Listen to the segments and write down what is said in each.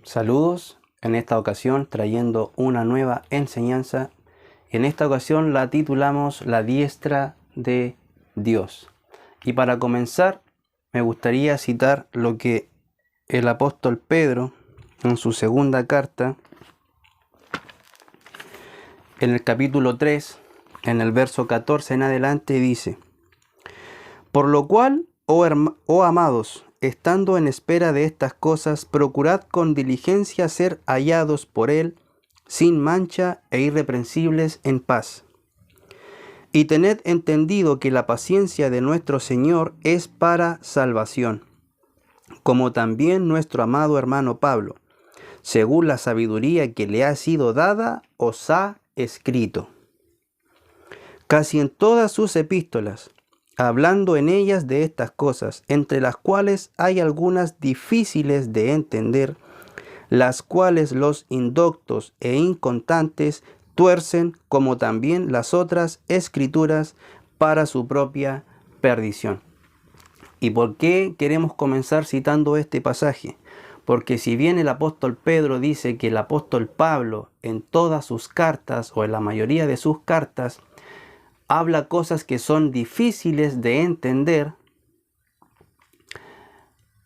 Saludos, en esta ocasión trayendo una nueva enseñanza. En esta ocasión la titulamos La diestra de Dios. Y para comenzar me gustaría citar lo que el apóstol Pedro en su segunda carta, en el capítulo 3, en el verso 14 en adelante dice: Por lo cual, oh amados, estando en espera de estas cosas, procurad con diligencia ser hallados por Él, sin mancha e irreprensibles en paz. Y tened entendido que la paciencia de nuestro Señor es para salvación, como también nuestro amado hermano Pablo, según la sabiduría que le ha sido dada, os ha escrito. Casi en todas sus epístolas, hablando en ellas de estas cosas, entre las cuales hay algunas difíciles de entender, las cuales los indoctos e inconstantes tuercen, como también las otras escrituras, para su propia perdición. ¿Y por qué queremos comenzar citando este pasaje? Porque si bien el apóstol Pedro dice que el apóstol Pablo en todas sus cartas, o en la mayoría de sus cartas, habla cosas que son difíciles de entender,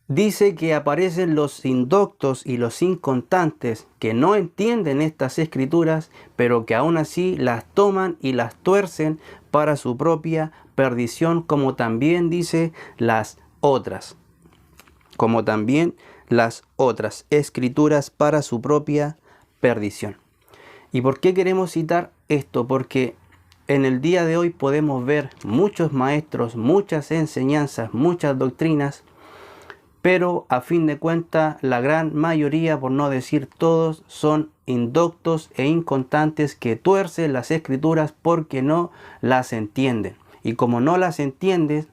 dice que aparecen los indoctos y los inconstantes que no entienden estas escrituras, pero que aún así las toman y las tuercen para su propia perdición, como también dice las otras escrituras para su propia perdición. ¿Y por qué queremos citar esto? Porque en el día de hoy podemos ver muchos maestros, muchas enseñanzas, muchas doctrinas, pero a fin de cuentas la gran mayoría, por no decir todos, son indoctos e inconstantes que tuercen las escrituras porque no las entienden. Y como no las entienden,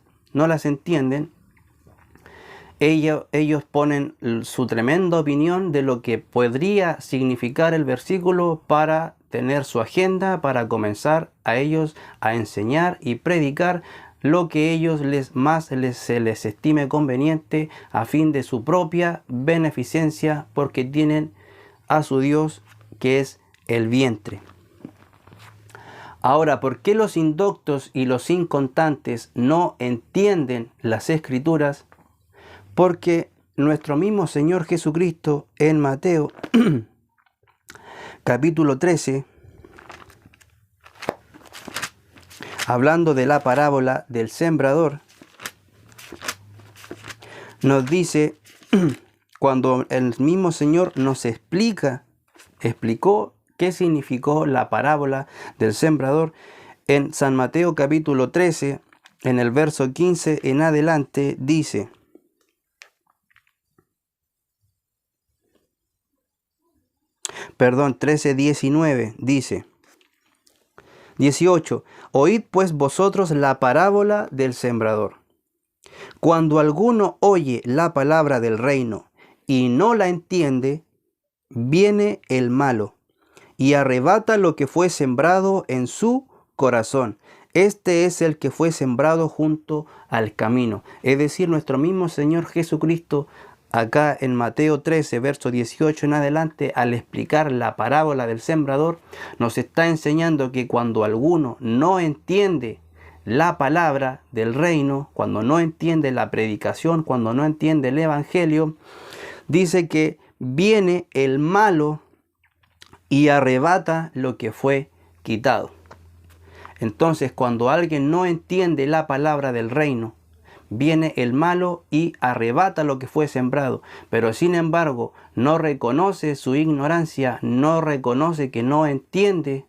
ellos ponen su tremenda opinión de lo que podría significar el versículo para tener su agenda, para comenzar a ellos a enseñar y predicar lo que ellos se les estime conveniente a fin de su propia beneficencia, porque tienen a su Dios que es el vientre. Ahora, ¿por qué los indoctos y los inconstantes no entienden las escrituras? Porque nuestro mismo Señor Jesucristo en Mateo capítulo 13, hablando de la parábola del sembrador, nos dice, cuando el mismo Señor nos explicó qué significó la parábola del sembrador, en San Mateo capítulo 13, en el verso 15 en adelante, dice: Perdón, 13:19 dice: 18. Oíd pues vosotros la parábola del sembrador. Cuando alguno oye la palabra del reino y no la entiende, viene el malo y arrebata lo que fue sembrado en su corazón. Este es el que fue sembrado junto al camino. Es decir, nuestro mismo Señor Jesucristo, acá en Mateo 13, verso 18 en adelante, al explicar la parábola del sembrador, nos está enseñando que cuando alguno no entiende la palabra del reino, cuando no entiende la predicación, cuando no entiende el evangelio, dice que viene el malo y arrebata lo que fue quitado. Entonces, cuando alguien no entiende la palabra del reino, viene el malo y arrebata lo que fue sembrado, pero sin embargo no reconoce su ignorancia, no reconoce que no entiende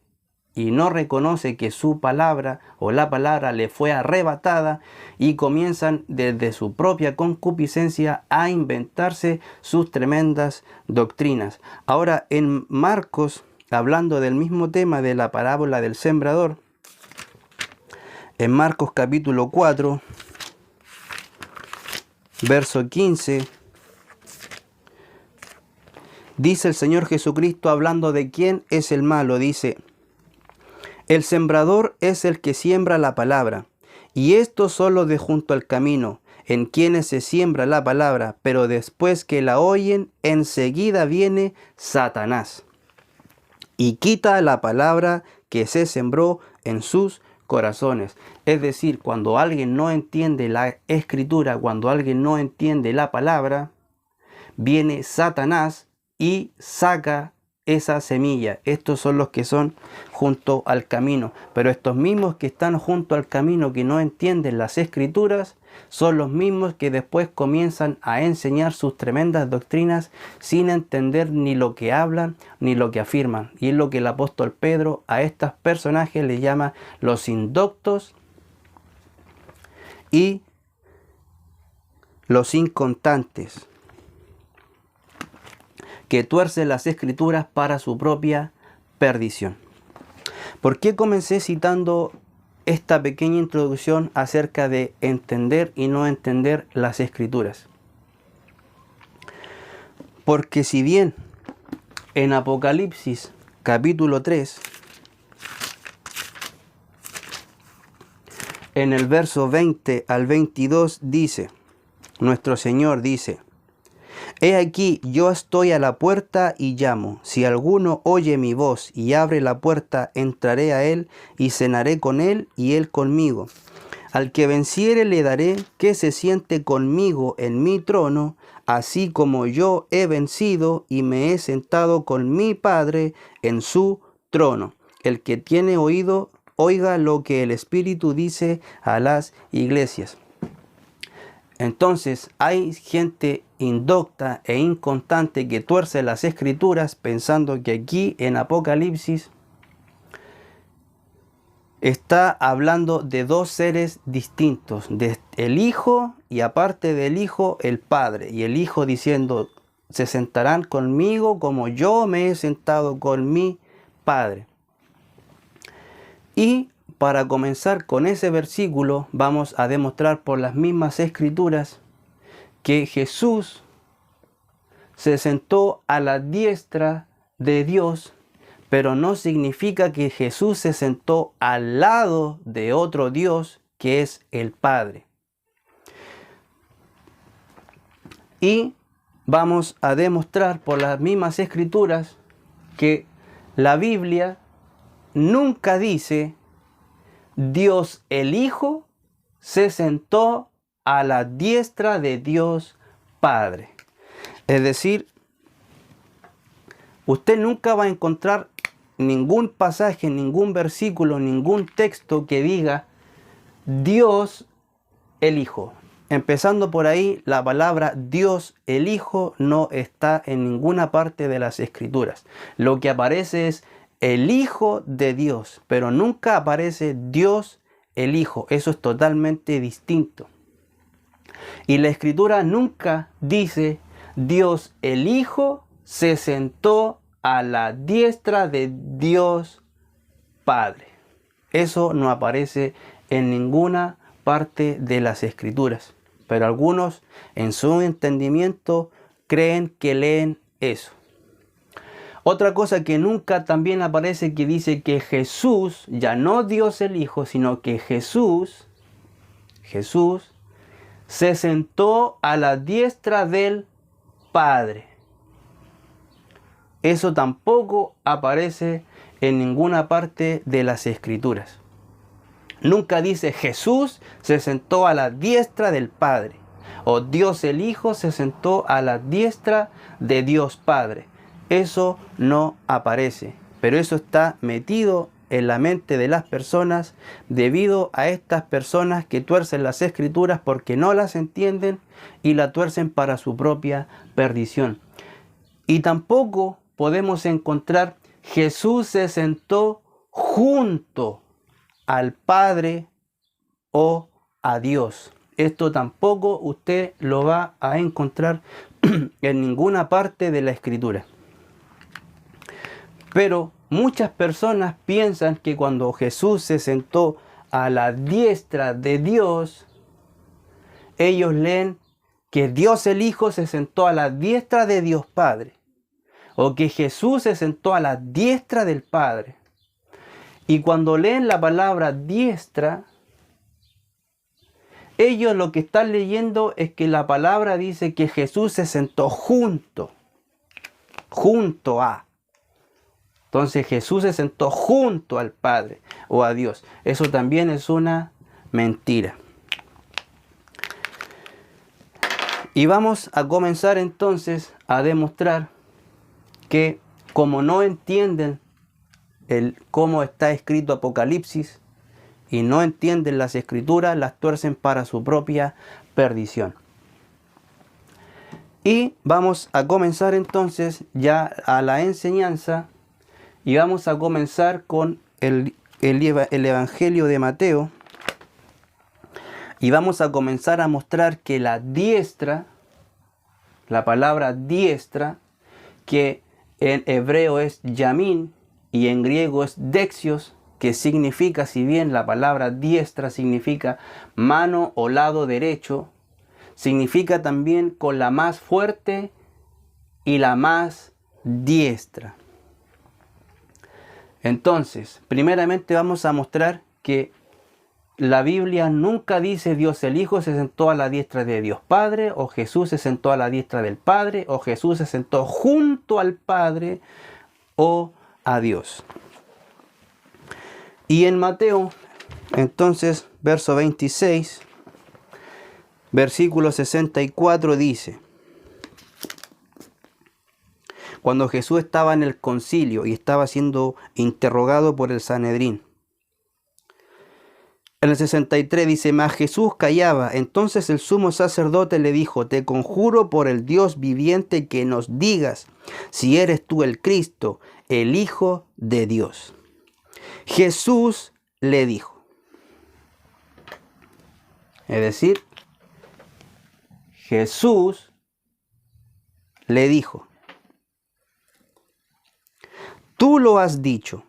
y no reconoce que su palabra o la palabra le fue arrebatada, y comienzan desde su propia concupiscencia a inventarse sus tremendas doctrinas. Ahora, en Marcos, hablando del mismo tema de la parábola del sembrador, en Marcos capítulo 4, verso 15, dice el Señor Jesucristo, hablando de quién es el malo, dice: El sembrador es el que siembra la palabra, y estos son los de junto al camino, en quienes se siembra la palabra, pero después que la oyen, enseguida viene Satanás y quita la palabra que se sembró en sus corazones. Es decir, cuando alguien no entiende la escritura, cuando alguien no entiende la palabra, viene Satanás y saca esa semilla. Estos son los que son junto al camino. Pero estos mismos que están junto al camino, que no entienden las escrituras, son los mismos que después comienzan a enseñar sus tremendas doctrinas sin entender ni lo que hablan ni lo que afirman. Y es lo que el apóstol Pedro a estos personajes le llama los indoctos y los inconstantes, que tuercen las escrituras para su propia perdición. ¿Por qué comencé citando esta pequeña introducción acerca de entender y no entender las escrituras? Porque si bien en Apocalipsis capítulo 3, en el verso 20 al 22 dice, nuestro Señor dice: He aquí, yo estoy a la puerta y llamo. Si alguno oye mi voz y abre la puerta, entraré a él y cenaré con él y él conmigo. Al que venciere le daré que se siente conmigo en mi trono, así como yo he vencido y me he sentado con mi Padre en su trono. El que tiene oído, oiga lo que el Espíritu dice a las iglesias. Entonces hay gente indocta e inconstante que tuerce las escrituras pensando que aquí en Apocalipsis está hablando de dos seres distintos, de el Hijo y aparte del Hijo el Padre, y el Hijo diciendo: se sentarán conmigo como yo me he sentado con mi Padre. Y para comenzar con ese versículo, vamos a demostrar por las mismas escrituras que Jesús se sentó a la diestra de Dios, pero no significa que Jesús se sentó al lado de otro Dios que es el Padre. Y vamos a demostrar por las mismas escrituras que la Biblia nunca dice Dios el Hijo se sentó a la diestra de Dios Padre. Es decir, usted nunca va a encontrar ningún pasaje, ningún versículo, ningún texto que diga Dios el Hijo. Empezando por ahí, la palabra Dios el Hijo no está en ninguna parte de las Escrituras. Lo que aparece es el Hijo de Dios, pero nunca aparece Dios el Hijo. Eso es totalmente distinto. Y la Escritura nunca dice Dios el Hijo se sentó a la diestra de Dios Padre. Eso no aparece en ninguna parte de las Escrituras. Pero algunos en su entendimiento creen que leen eso. Otra cosa que nunca también aparece, que dice que Jesús, ya no Dios el Hijo, sino que Jesús se sentó a la diestra del Padre. Eso tampoco aparece en ninguna parte de las Escrituras. Nunca dice Jesús se sentó a la diestra del Padre, o Dios el Hijo se sentó a la diestra de Dios Padre. Eso no aparece, pero eso está metido en la mente de las personas debido a estas personas que tuercen las Escrituras porque no las entienden y la tuercen para su propia perdición. Y tampoco podemos encontrar Jesús se sentó junto al Padre o a Dios. Esto tampoco usted lo va a encontrar en ninguna parte de la Escritura. Pero muchas personas piensan que cuando Jesús se sentó a la diestra de Dios, ellos leen que Dios el Hijo se sentó a la diestra de Dios Padre, o que Jesús se sentó a la diestra del Padre. Y cuando leen la palabra diestra, Ellos lo que están leyendo es que la palabra dice que Jesús se sentó junto a. Entonces Jesús se sentó junto al Padre o a Dios. Eso también es una mentira. Y vamos a comenzar entonces a demostrar que como no entienden cómo está escrito Apocalipsis y no entienden las escrituras, las tuercen para su propia perdición. Y vamos a comenzar entonces ya a la enseñanza y vamos a comenzar con el Evangelio de Mateo. Y vamos a comenzar a mostrar que la diestra, la palabra diestra, que en hebreo es yamin y en griego es dexios, que significa, si bien la palabra diestra significa mano o lado derecho, significa también con la más fuerte y la más diestra. Entonces, primeramente vamos a mostrar que la Biblia nunca dice Dios el Hijo se sentó a la diestra de Dios Padre, o Jesús se sentó a la diestra del Padre, o Jesús se sentó junto al Padre o a Dios. Y en Mateo, entonces, verso 26, versículo 64 dice: cuando Jesús estaba en el concilio y estaba siendo interrogado por el Sanedrín, en el 63 dice: mas Jesús callaba. Entonces el sumo sacerdote le dijo: te conjuro por el Dios viviente que nos digas si eres tú el Cristo, el Hijo de Dios. Jesús le dijo. Es decir, Jesús le dijo: tú lo has dicho.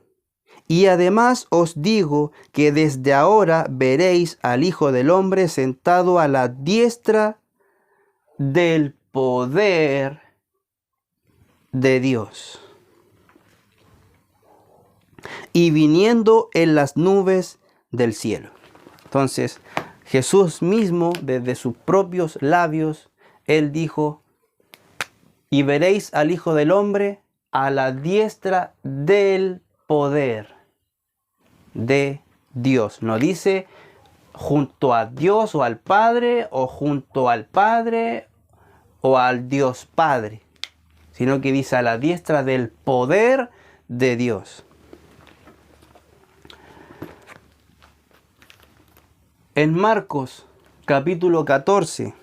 Y además os digo que desde ahora veréis al Hijo del Hombre sentado a la diestra del poder de Dios y viniendo en las nubes del cielo. Entonces, Jesús mismo, desde sus propios labios, Él dijo: y veréis al Hijo del Hombre a la diestra del poder de Dios. No dice junto a Dios o al Padre, o junto al Padre o al Dios Padre, sino que dice a la diestra del poder de Dios. En Marcos capítulo 14,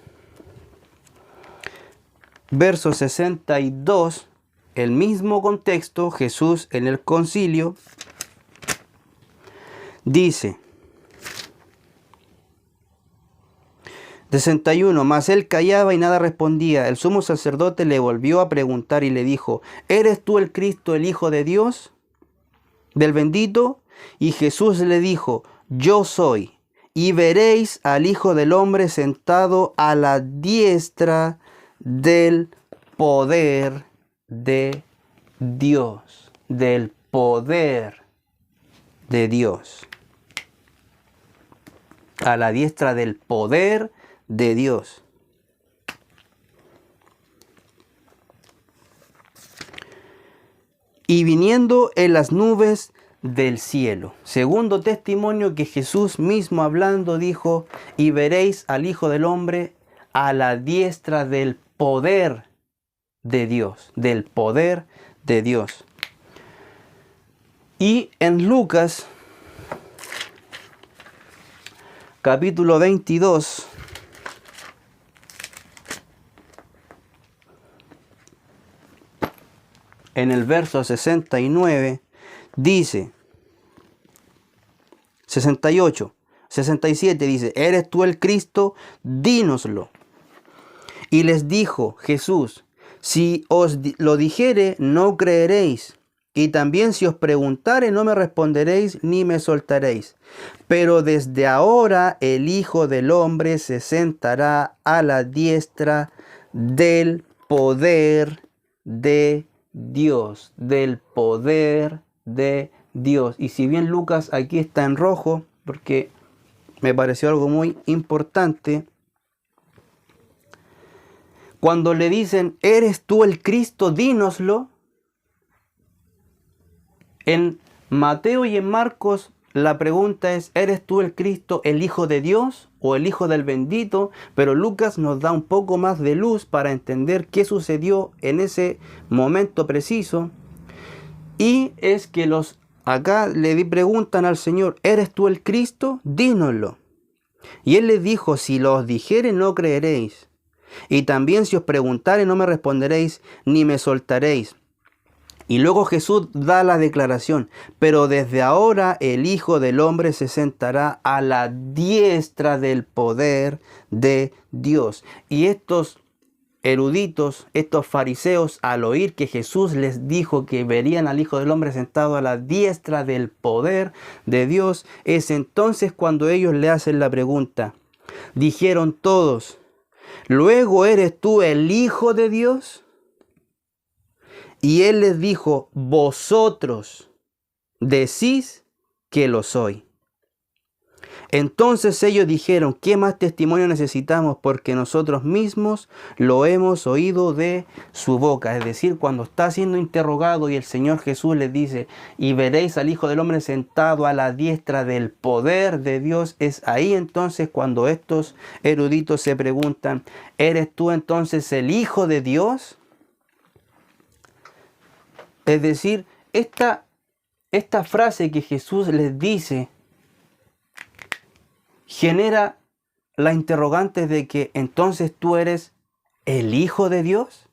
verso 62, el mismo contexto, Jesús en el concilio, dice, 61, mas él callaba y nada respondía. El sumo sacerdote le volvió a preguntar y le dijo: ¿eres tú el Cristo, el Hijo de Dios, del bendito? Y Jesús le dijo: yo soy. Y veréis al Hijo del Hombre sentado a la diestra del poder de Dios. Del poder de Dios. A la diestra del poder de Dios. Y viniendo en las nubes del cielo. Segundo testimonio que Jesús mismo hablando dijo: y veréis al Hijo del Hombre a la diestra del poder de Dios. Del poder de Dios. Y en Lucas capítulo 22, en el verso 69, dice, 68, 67 dice: ¿eres tú el Cristo? Dínoslo. Y les dijo Jesús: si os lo dijere, no creeréis. Y también si os preguntare, no me responderéis ni me soltaréis. Pero desde ahora el Hijo del Hombre se sentará a la diestra del poder de Dios. Del poder de Dios. Y si bien Lucas aquí está en rojo, porque me pareció algo muy importante. Cuando le dicen, ¿eres tú el Cristo? Dínoslo. En Mateo y en Marcos la pregunta es, ¿eres tú el Cristo, el Hijo de Dios o el Hijo del Bendito? Pero Lucas nos da un poco más de luz para entender qué sucedió en ese momento preciso. Y es que acá le preguntan al Señor, ¿eres tú el Cristo? Dínoslo. Y Él les dijo, si lo os dijere no creeréis. Y también si os preguntare no me responderéis, ni me soltaréis. Y luego Jesús da la declaración, pero desde ahora el Hijo del Hombre se sentará a la diestra del poder de Dios. Y estos eruditos, estos fariseos, al oír que Jesús les dijo que verían al Hijo del Hombre sentado a la diestra del poder de Dios, es entonces cuando ellos le hacen la pregunta. Dijeron todos, ¿luego eres tú el Hijo de Dios? Y Él les dijo, vosotros decís que lo soy. Entonces ellos dijeron, ¿qué más testimonio necesitamos? Porque nosotros mismos lo hemos oído de su boca. Es decir, cuando está siendo interrogado y el Señor Jesús les dice, y veréis al Hijo del Hombre sentado a la diestra del poder de Dios, es ahí entonces cuando estos eruditos se preguntan, ¿eres tú entonces el Hijo de Dios? Es decir, esta frase que Jesús les dice genera la interrogante de que entonces tú eres el Hijo de Dios.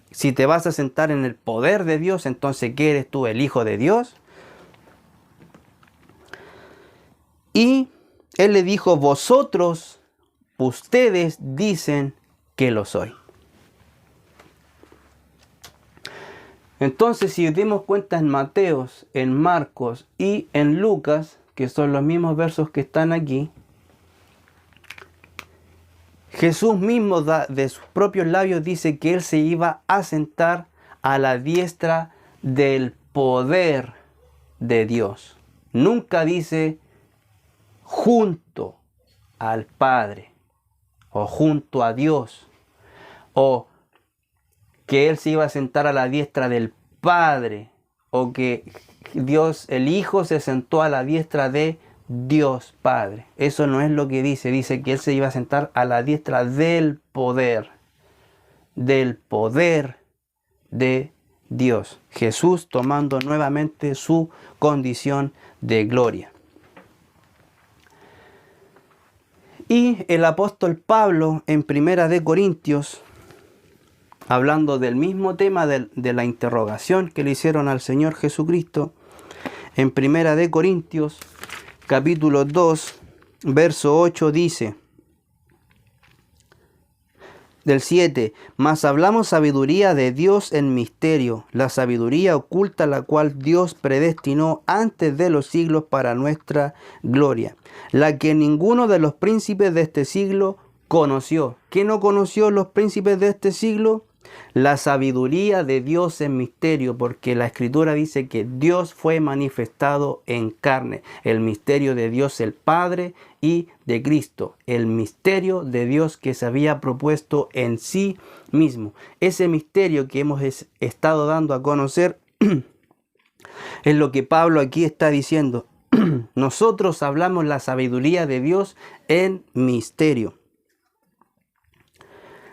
Si te vas a sentar en el poder de Dios, entonces ¿qué eres tú, el Hijo de Dios? Y Él le dijo, vosotros, ustedes dicen que lo soy. Entonces, si dimos cuenta en Mateos, en Marcos y en Lucas, que son los mismos versos que están aquí, Jesús mismo de sus propios labios dice que Él se iba a sentar a la diestra del poder de Dios. Nunca dice junto al Padre o junto a Dios o que Él se iba a sentar a la diestra del Padre, o que Dios, el Hijo, se sentó a la diestra de Dios Padre. Eso no es lo que dice. Dice que Él se iba a sentar a la diestra del poder de Dios. Jesús tomando nuevamente su condición de gloria. Y el apóstol Pablo en Primera de Corintios, hablando del mismo tema de la interrogación que le hicieron al Señor Jesucristo, en Primera de Corintios, capítulo 2, verso 8 dice, del 7, mas hablamos sabiduría de Dios en misterio, la sabiduría oculta la cual Dios predestinó antes de los siglos para nuestra gloria, la que ninguno de los príncipes de este siglo conoció. ¿Qué no conoció los príncipes de este siglo? La sabiduría de Dios en misterio, porque la Escritura dice que Dios fue manifestado en carne. El misterio de Dios el Padre y de Cristo. El misterio de Dios que se había propuesto en sí mismo. Ese misterio que hemos estado dando a conocer es lo que Pablo aquí está diciendo. Nosotros hablamos la sabiduría de Dios en misterio.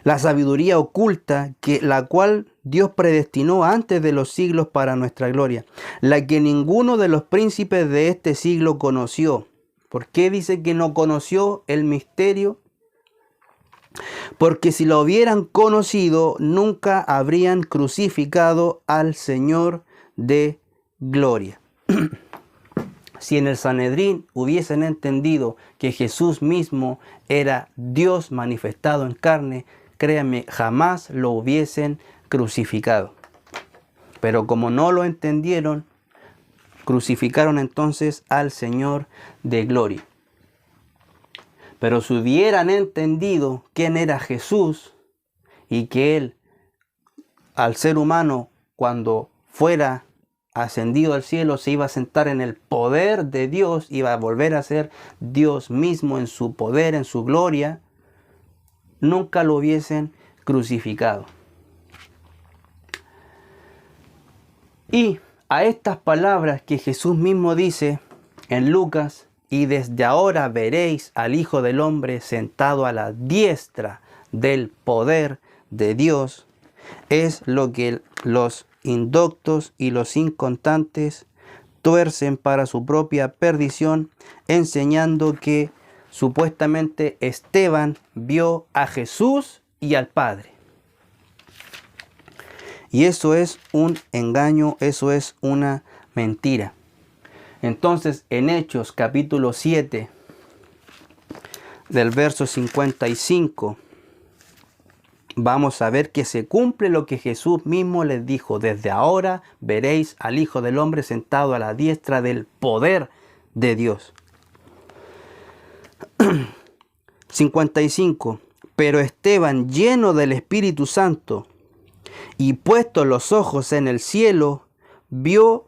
La sabiduría oculta, la cual Dios predestinó antes de los siglos para nuestra gloria, la que ninguno de los príncipes de este siglo conoció. ¿Por qué dice que no conoció el misterio? Porque si lo hubieran conocido, nunca habrían crucificado al Señor de gloria. Si en el Sanedrín hubiesen entendido que Jesús mismo era Dios manifestado en carne, créanme, jamás lo hubiesen crucificado. Pero como no lo entendieron, crucificaron entonces al Señor de gloria. Pero si hubieran entendido quién era Jesús y que Él, al ser humano, cuando fuera ascendido al cielo, se iba a sentar en el poder de Dios, iba a volver a ser Dios mismo en su poder, en su gloria, nunca lo hubiesen crucificado. Y a estas palabras que Jesús mismo dice en Lucas, y desde ahora veréis al Hijo del Hombre sentado a la diestra del poder de Dios, es lo que los indoctos y los inconstantes tuercen para su propia perdición, enseñando que supuestamente Esteban vio a Jesús y al Padre. Y eso es un engaño, eso es una mentira. Entonces, en Hechos capítulo 7, del verso 55, vamos a ver que se cumple lo que Jesús mismo les dijo: desde ahora veréis al Hijo del Hombre sentado a la diestra del poder de Dios. 55. Pero Esteban, lleno del Espíritu Santo y puestos los ojos en el cielo, vio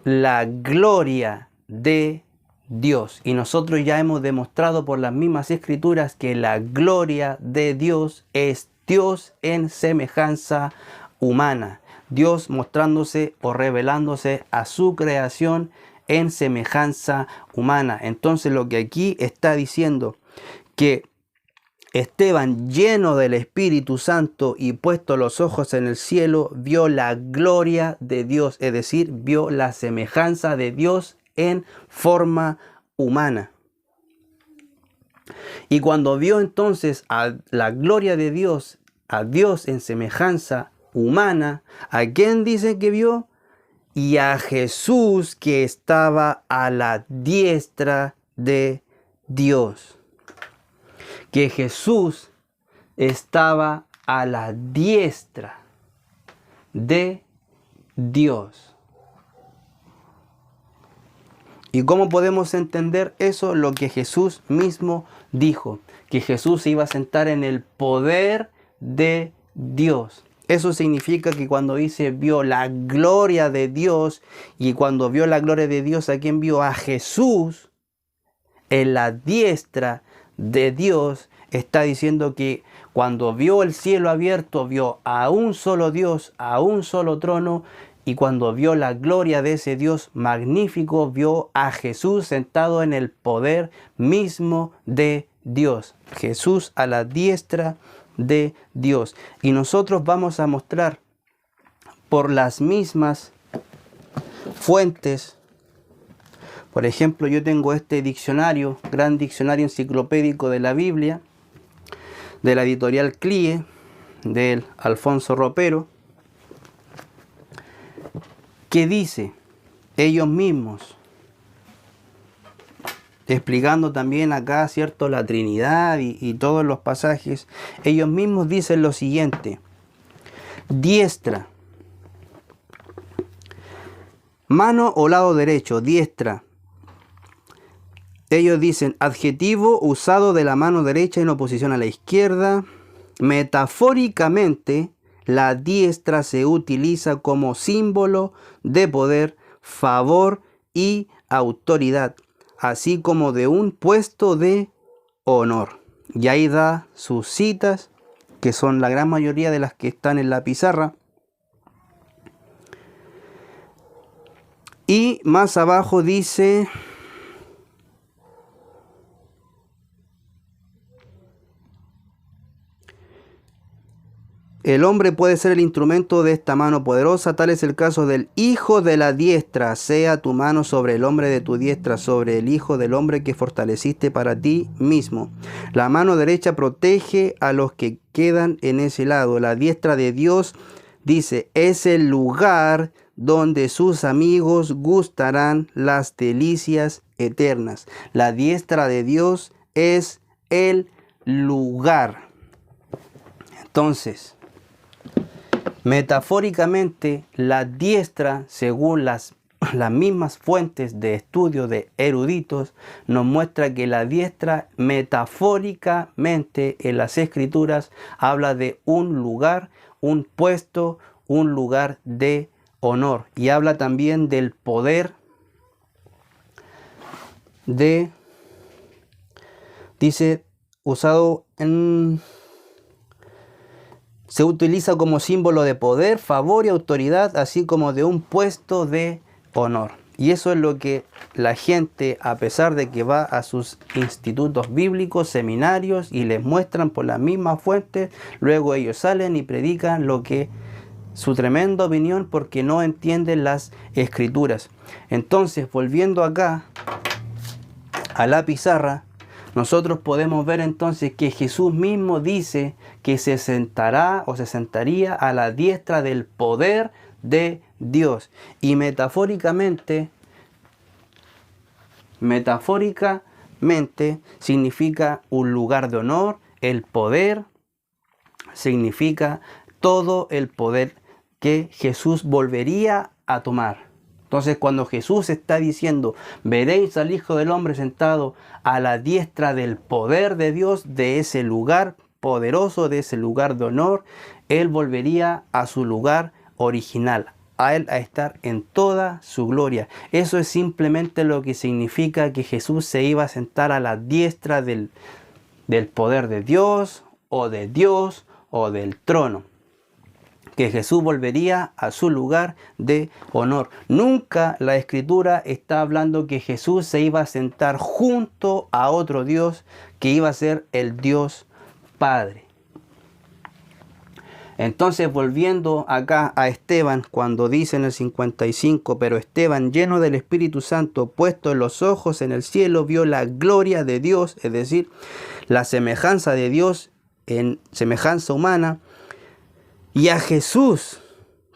la gloria de Dios. Y nosotros ya hemos demostrado por las mismas escrituras que la gloria de Dios es Dios en semejanza humana. Dios mostrándose o revelándose a su creación en semejanza humana. Entonces lo que aquí está diciendo, que Esteban, lleno del Espíritu Santo y puesto los ojos en el cielo, vio la gloria de Dios, es decir, vio la semejanza de Dios en forma humana. Y cuando vio entonces a la gloria de Dios, a Dios en semejanza humana, ¿a quién dice que vio? Y a Jesús, que estaba a la diestra de Dios. Que Jesús estaba a la diestra de Dios. ¿Y cómo podemos entender eso? Lo que Jesús mismo dijo, que Jesús se iba a sentar en el poder de Dios. Eso significa que cuando dice vio la gloria de Dios, y cuando vio la gloria de Dios, ¿a quién vio? A Jesús en la diestra de Dios. Está diciendo que cuando vio el cielo abierto, vio a un solo Dios, a un solo trono, y cuando vio la gloria de ese Dios magnífico, vio a Jesús sentado en el poder mismo de Dios. Jesús a la diestra de Dios. Y nosotros vamos a mostrar por las mismas fuentes. Por ejemplo, yo tengo este diccionario, gran diccionario enciclopédico de la Biblia, de la editorial CLIE, del Alfonso Ropero, que dice, ellos mismos, explicando también acá, ¿cierto?, la Trinidad y todos los pasajes, ellos mismos dicen lo siguiente: diestra, mano o lado derecho, diestra. Ellos dicen adjetivo usado de la mano derecha en oposición a la izquierda. Metafóricamente, la diestra se utiliza como símbolo de poder, favor y autoridad, así como de un puesto de honor. Y ahí da sus citas, que son la gran mayoría de las que están en la pizarra. Y más abajo dice: el hombre puede ser el instrumento de esta mano poderosa, tal es el caso del hijo de la diestra. Sea tu mano sobre el hombre de tu diestra, sobre el hijo del hombre que fortaleciste para ti mismo. La mano derecha protege a los que quedan en ese lado. La diestra de Dios, dice, es el lugar donde sus amigos gustarán las delicias eternas. La diestra de Dios es el lugar. Entonces, metafóricamente, la diestra, según las mismas fuentes de estudio de eruditos, nos muestra que la diestra metafóricamente en las escrituras habla de un lugar, un puesto, un lugar de honor. Y habla también del poder dice, se utiliza como símbolo de poder, favor y autoridad, así como de un puesto de honor. Y eso es lo que la gente, a pesar de que va a sus institutos bíblicos, seminarios, y les muestran por las mismas fuentes, luego ellos salen y predican su tremenda opinión porque no entienden las escrituras. Entonces, volviendo acá a la pizarra, nosotros podemos ver entonces que Jesús mismo dice que se sentará o se sentaría a la diestra del poder de Dios. Y metafóricamente significa un lugar de honor. El poder significa todo el poder que Jesús volvería a tomar. Entonces, cuando Jesús está diciendo, veréis al Hijo del Hombre sentado a la diestra del poder de Dios, de ese lugar poderoso, de ese lugar de honor, Él volvería a su lugar original, a Él a estar en toda su gloria. Eso es simplemente lo que significa que Jesús se iba a sentar a la diestra del poder de Dios o del trono. Que Jesús volvería a su lugar de honor. Nunca la Escritura está hablando que Jesús se iba a sentar junto a otro Dios que iba a ser el Dios Padre. Entonces, volviendo acá a Esteban, cuando dice en el 55, pero Esteban, lleno del Espíritu Santo, puesto los ojos en el cielo, vio la gloria de Dios, es decir, la semejanza de Dios en semejanza humana, y a Jesús,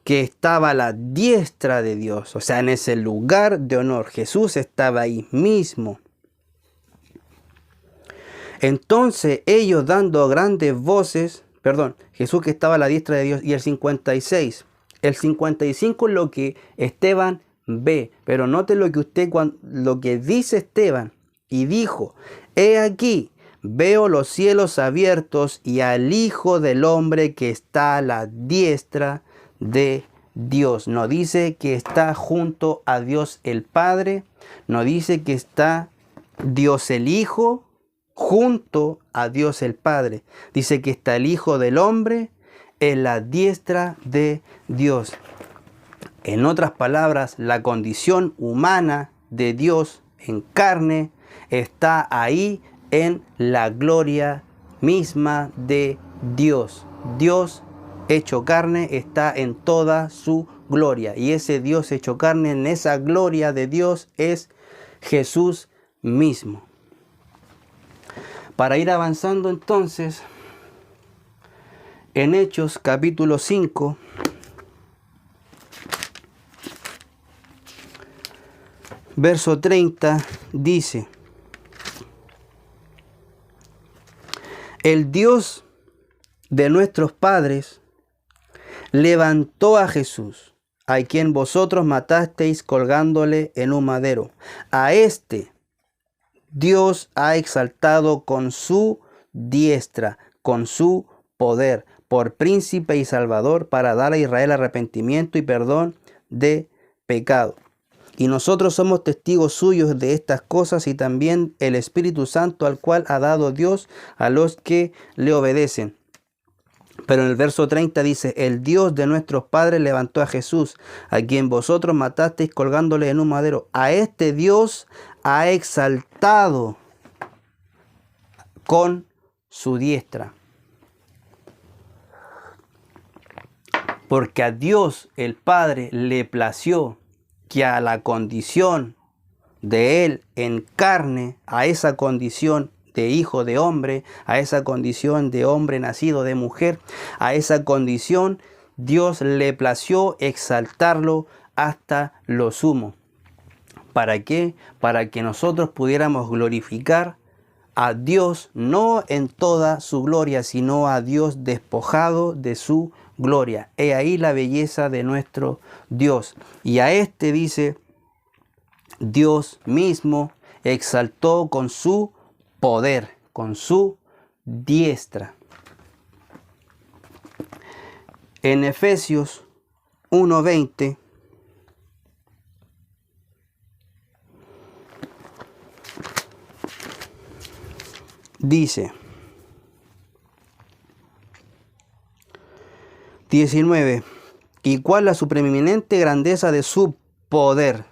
que estaba a la diestra de Dios, o sea, en ese lugar de honor. Jesús estaba ahí mismo. Entonces ellos dando grandes voces, Jesús que estaba a la diestra de Dios, y el 56. El 55 es lo que Esteban ve, pero note lo que dice Esteban, y dijo, he aquí, veo los cielos abiertos y al Hijo del Hombre que está a la diestra de Dios. No dice que está junto a Dios el Padre, no dice que está Dios el Hijo junto a Dios el Padre. Dice que está el Hijo del Hombre en la diestra de Dios. En otras palabras, la condición humana de Dios en carne está ahí en la gloria misma de Dios. Dios hecho carne está en toda su gloria. Y ese Dios hecho carne, en esa gloria de Dios, es Jesús mismo. Para ir avanzando entonces, en Hechos capítulo 5, verso 30, dice, el Dios de nuestros padres levantó a Jesús, a quien vosotros matasteis colgándole en un madero. A este Dios ha exaltado con su diestra, con su poder, por príncipe y salvador, para dar a Israel arrepentimiento y perdón de pecado. Y nosotros somos testigos suyos de estas cosas, y también el Espíritu Santo, al cual ha dado Dios a los que le obedecen. Pero en el verso 30 dice, el Dios de nuestros padres levantó a Jesús, a quien vosotros matasteis colgándole en un madero. A este Dios ha exaltado con su diestra. Porque a Dios el Padre le plació que a la condición de Él en carne, a esa condición de hijo de hombre, a esa condición de hombre nacido de mujer, a esa condición Dios le plació exaltarlo hasta lo sumo. ¿Para qué? Para que nosotros pudiéramos glorificar a Dios, no en toda su gloria, sino a Dios despojado de su gloria. He ahí la belleza de nuestro Dios. Y a este, dice, Dios mismo exaltó con su poder, con su diestra. En Efesios 1:20 dice, 19, y cuál la supreeminente grandeza de su poder,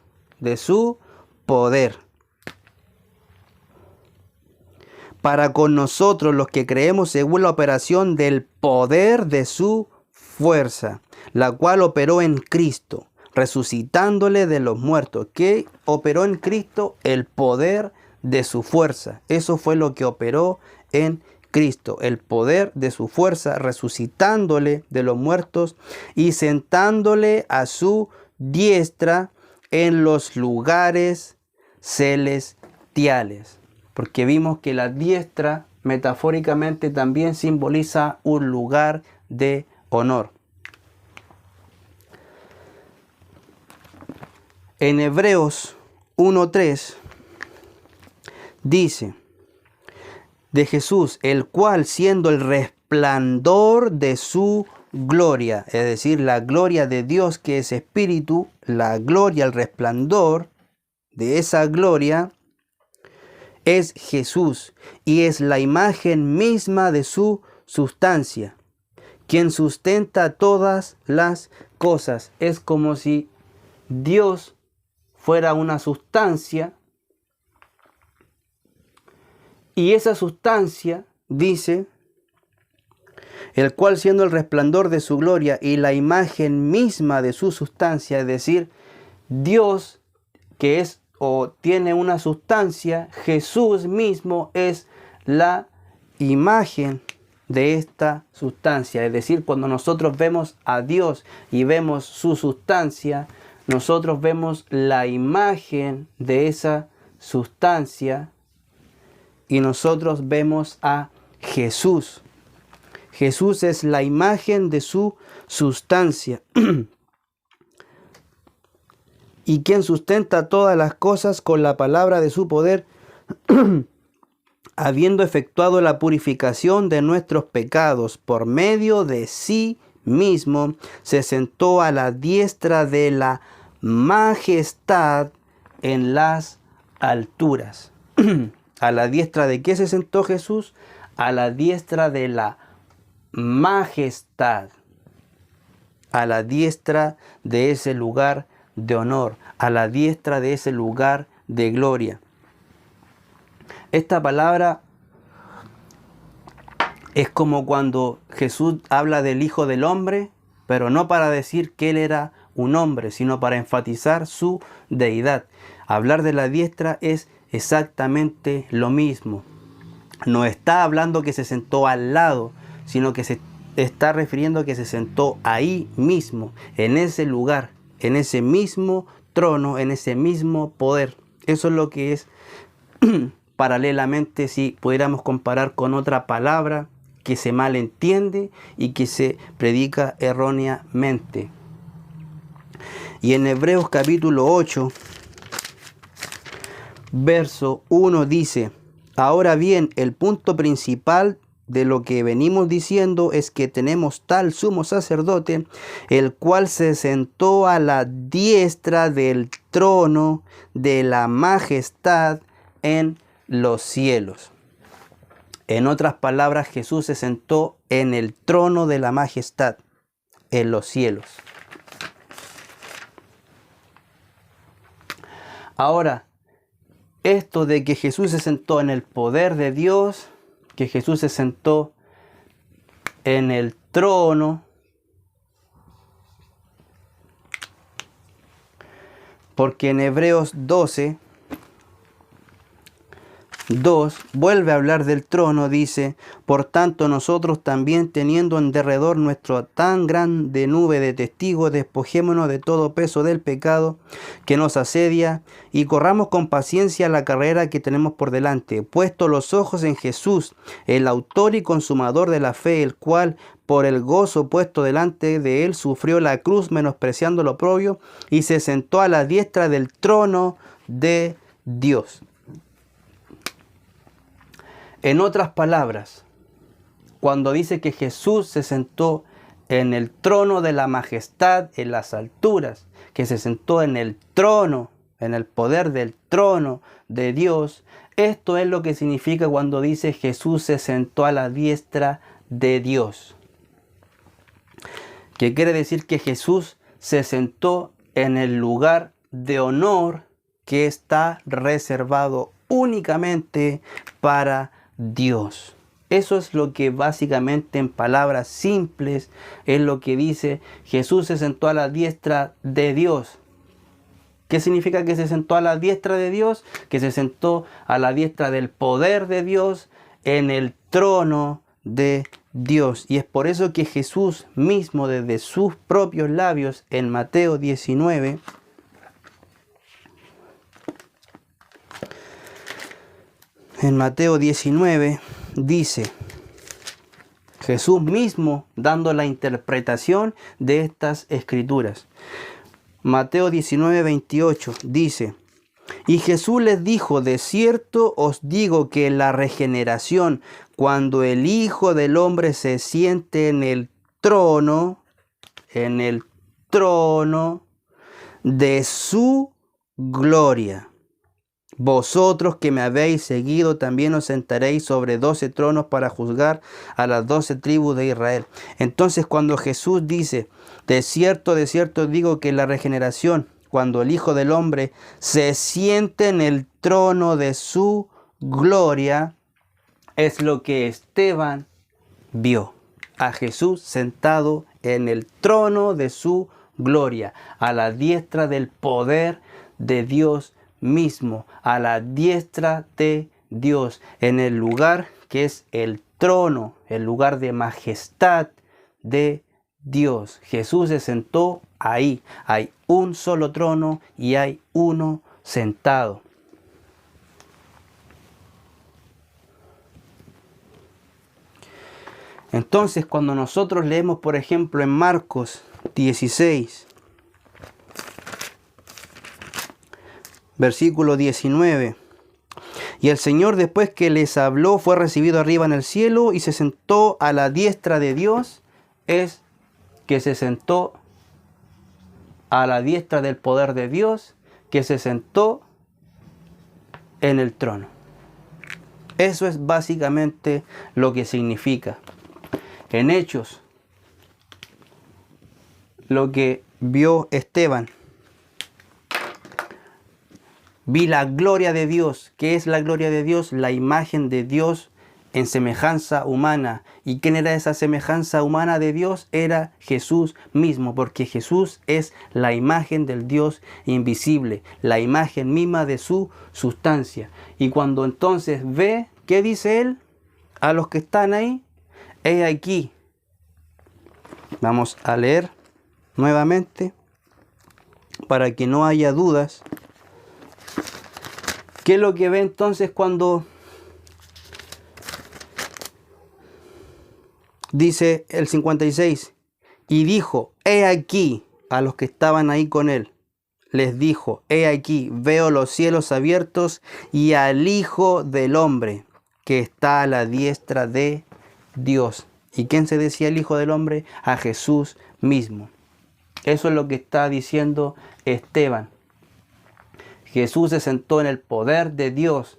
para con nosotros los que creemos según la operación del poder de su fuerza, la cual operó en Cristo, resucitándole de los muertos. ¿Qué operó en Cristo? El poder de su fuerza. Eso fue lo que operó en Cristo, el poder de su fuerza, resucitándole de los muertos y sentándole a su diestra en los lugares celestiales. Porque vimos que la diestra metafóricamente también simboliza un lugar de honor. En Hebreos 1:3 dice de Jesús, el cual siendo el resplandor de su gloria, es decir, la gloria de Dios que es espíritu, la gloria, el resplandor de esa gloria es Jesús y es la imagen misma de su sustancia, quien sustenta todas las cosas. Es como si Dios fuera una sustancia y esa sustancia, dice, el cual siendo el resplandor de su gloria y la imagen misma de su sustancia, es decir, Dios que es o tiene una sustancia, Jesús mismo es la imagen de esta sustancia. Es decir, cuando nosotros vemos a Dios y vemos su sustancia, nosotros vemos la imagen de esa sustancia y nosotros vemos a Jesús. Jesús es la imagen de su sustancia. Y quien sustenta todas las cosas con la palabra de su poder, habiendo efectuado la purificación de nuestros pecados por medio de sí mismo, se sentó a la diestra de la majestad en las alturas. ¿A la diestra de qué se sentó Jesús? A la diestra de la majestad. A la diestra de ese lugar de honor, a la diestra de ese lugar de gloria. Esta palabra es como cuando Jesús habla del Hijo del Hombre, pero no para decir que Él era un hombre, sino para enfatizar su deidad. Hablar de la diestra es exactamente lo mismo. No está hablando que se sentó al lado, sino que se está refiriendo a que se sentó ahí mismo, en ese lugar, en ese mismo trono, en ese mismo poder. Eso es lo que es paralelamente, si pudiéramos comparar con otra palabra que se malentiende y que se predica erróneamente. Y en Hebreos capítulo 8, verso 1 dice, ahora bien, el punto principal de lo que venimos diciendo es que tenemos tal sumo sacerdote, el cual se sentó a la diestra del trono de la majestad en los cielos. En otras palabras, Jesús se sentó en el trono de la majestad en los cielos. Ahora, esto de que Jesús se sentó en el poder de Dios, que Jesús se sentó en el trono, porque en Hebreos 12, 2 vuelve a hablar del trono, dice, por tanto nosotros también teniendo en derredor nuestra tan grande nube de testigos, despojémonos de todo peso del pecado que nos asedia y corramos con paciencia la carrera que tenemos por delante, puesto los ojos en Jesús, el autor y consumador de la fe, el cual por el gozo puesto delante de él sufrió la cruz, menospreciando lo oprobio, y se sentó a la diestra del trono de Dios. En otras palabras, cuando dice que Jesús se sentó en el trono de la majestad en las alturas, que se sentó en el trono en el poder del trono de Dios. Esto es lo que significa cuando dice Jesús se sentó a la diestra de Dios. Que quiere decir que Jesús se sentó en el lugar de honor que está reservado únicamente para Dios. Eso es lo que básicamente en palabras simples es lo que dice Jesús se sentó a la diestra de Dios. ¿Qué significa que se sentó a la diestra de Dios? Que se sentó a la diestra del poder de Dios en el trono de Dios. Y es por eso que Jesús mismo desde sus propios labios en Mateo 19 dice, Jesús mismo dando la interpretación de estas escrituras. Mateo 19, 28 dice, y Jesús les dijo, de cierto os digo que la regeneración, cuando el Hijo del Hombre se siente en el trono de su gloria, vosotros que me habéis seguido también os sentaréis sobre 12 tronos para juzgar a las 12 tribus de Israel. Entonces cuando Jesús dice, de cierto digo que la regeneración, cuando el Hijo del Hombre se siente en el trono de su gloria, es lo que Esteban vio. A Jesús sentado en el trono de su gloria, a la diestra del poder de Dios mismo, a la diestra de Dios, en el lugar que es el trono, el lugar de majestad de Dios. Jesús se sentó ahí. Hay un solo trono y hay uno sentado. Entonces, cuando nosotros leemos, por ejemplo, en Marcos 16, versículo 19. Y el Señor, después que les habló, fue recibido arriba en el cielo y se sentó a la diestra de Dios. Es que se sentó a la diestra del poder de Dios, que se sentó en el trono. Eso es básicamente lo que significa. En Hechos, lo que vio Esteban, vi la gloria de Dios. ¿Qué es la gloria de Dios? La imagen de Dios en semejanza humana. ¿Y quién era esa semejanza humana de Dios? Era Jesús mismo, porque Jesús es la imagen del Dios invisible, la imagen misma de su sustancia. Y cuando entonces ve, ¿qué dice él? A los que están ahí, he aquí. Vamos a leer nuevamente para que no haya dudas. ¿Qué es lo que ve entonces cuando dice el 56? Y dijo, he aquí, a los que estaban ahí con él, les dijo, he aquí, veo los cielos abiertos y al Hijo del Hombre que está a la diestra de Dios. ¿Y quién se decía el Hijo del Hombre? A Jesús mismo. Eso es lo que está diciendo Esteban. Jesús se sentó en el poder de Dios,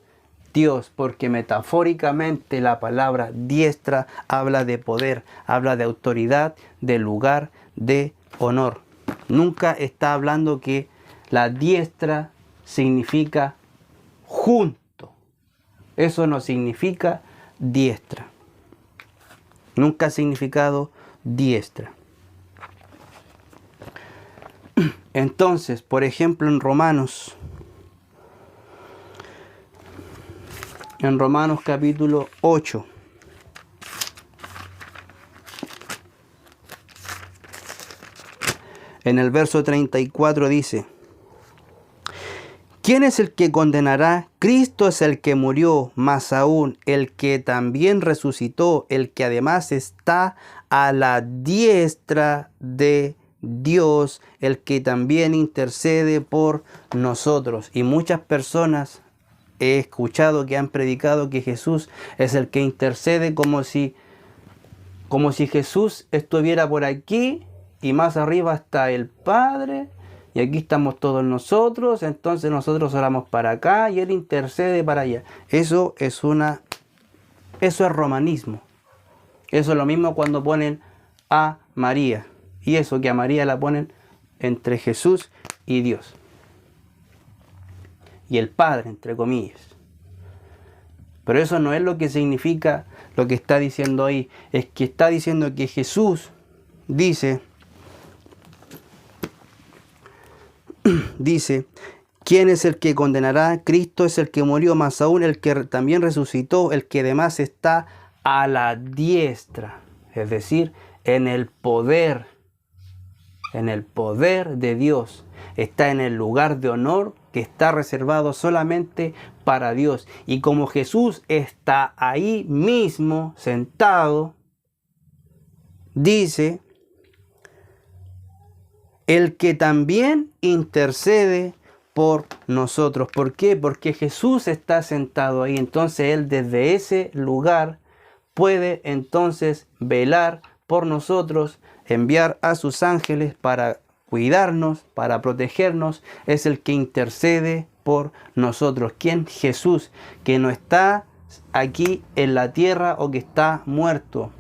porque metafóricamente la palabra diestra habla de poder, habla de autoridad, de lugar, de honor. Nunca está hablando que la diestra significa junto. Eso no significa diestra. Nunca ha significado diestra. Entonces, por ejemplo, en Romanos capítulo 8. En el verso 34 dice, ¿quién es el que condenará? Cristo es el que murió, más aún el que también resucitó, el que además está a la diestra de Dios, el que también intercede por nosotros. Y muchas personas he escuchado que han predicado que Jesús es el que intercede como si Jesús estuviera por aquí y más arriba está el Padre y aquí estamos todos nosotros, entonces nosotros oramos para acá y Él intercede para allá. Eso es romanismo. Eso es lo mismo cuando ponen a María, y eso que a María la ponen entre Jesús y Dios. Y el Padre, entre comillas. Pero eso no es lo que significa lo que está diciendo ahí. Es que está diciendo que Jesús dice, ¿quién es el que condenará? Cristo es el que murió, más aún el que también resucitó, el que además está a la diestra, es decir, en el poder de Dios. Está en el lugar de honor que está reservado solamente para Dios. Y como Jesús está ahí mismo sentado, dice, el que también intercede por nosotros. ¿Por qué? Porque Jesús está sentado ahí. Entonces Él desde ese lugar puede entonces velar por nosotros, enviar a sus ángeles para cuidarnos, para protegernos. Es el que intercede por nosotros. ¿Quién? Jesús, que no está aquí en la tierra o que está muerto,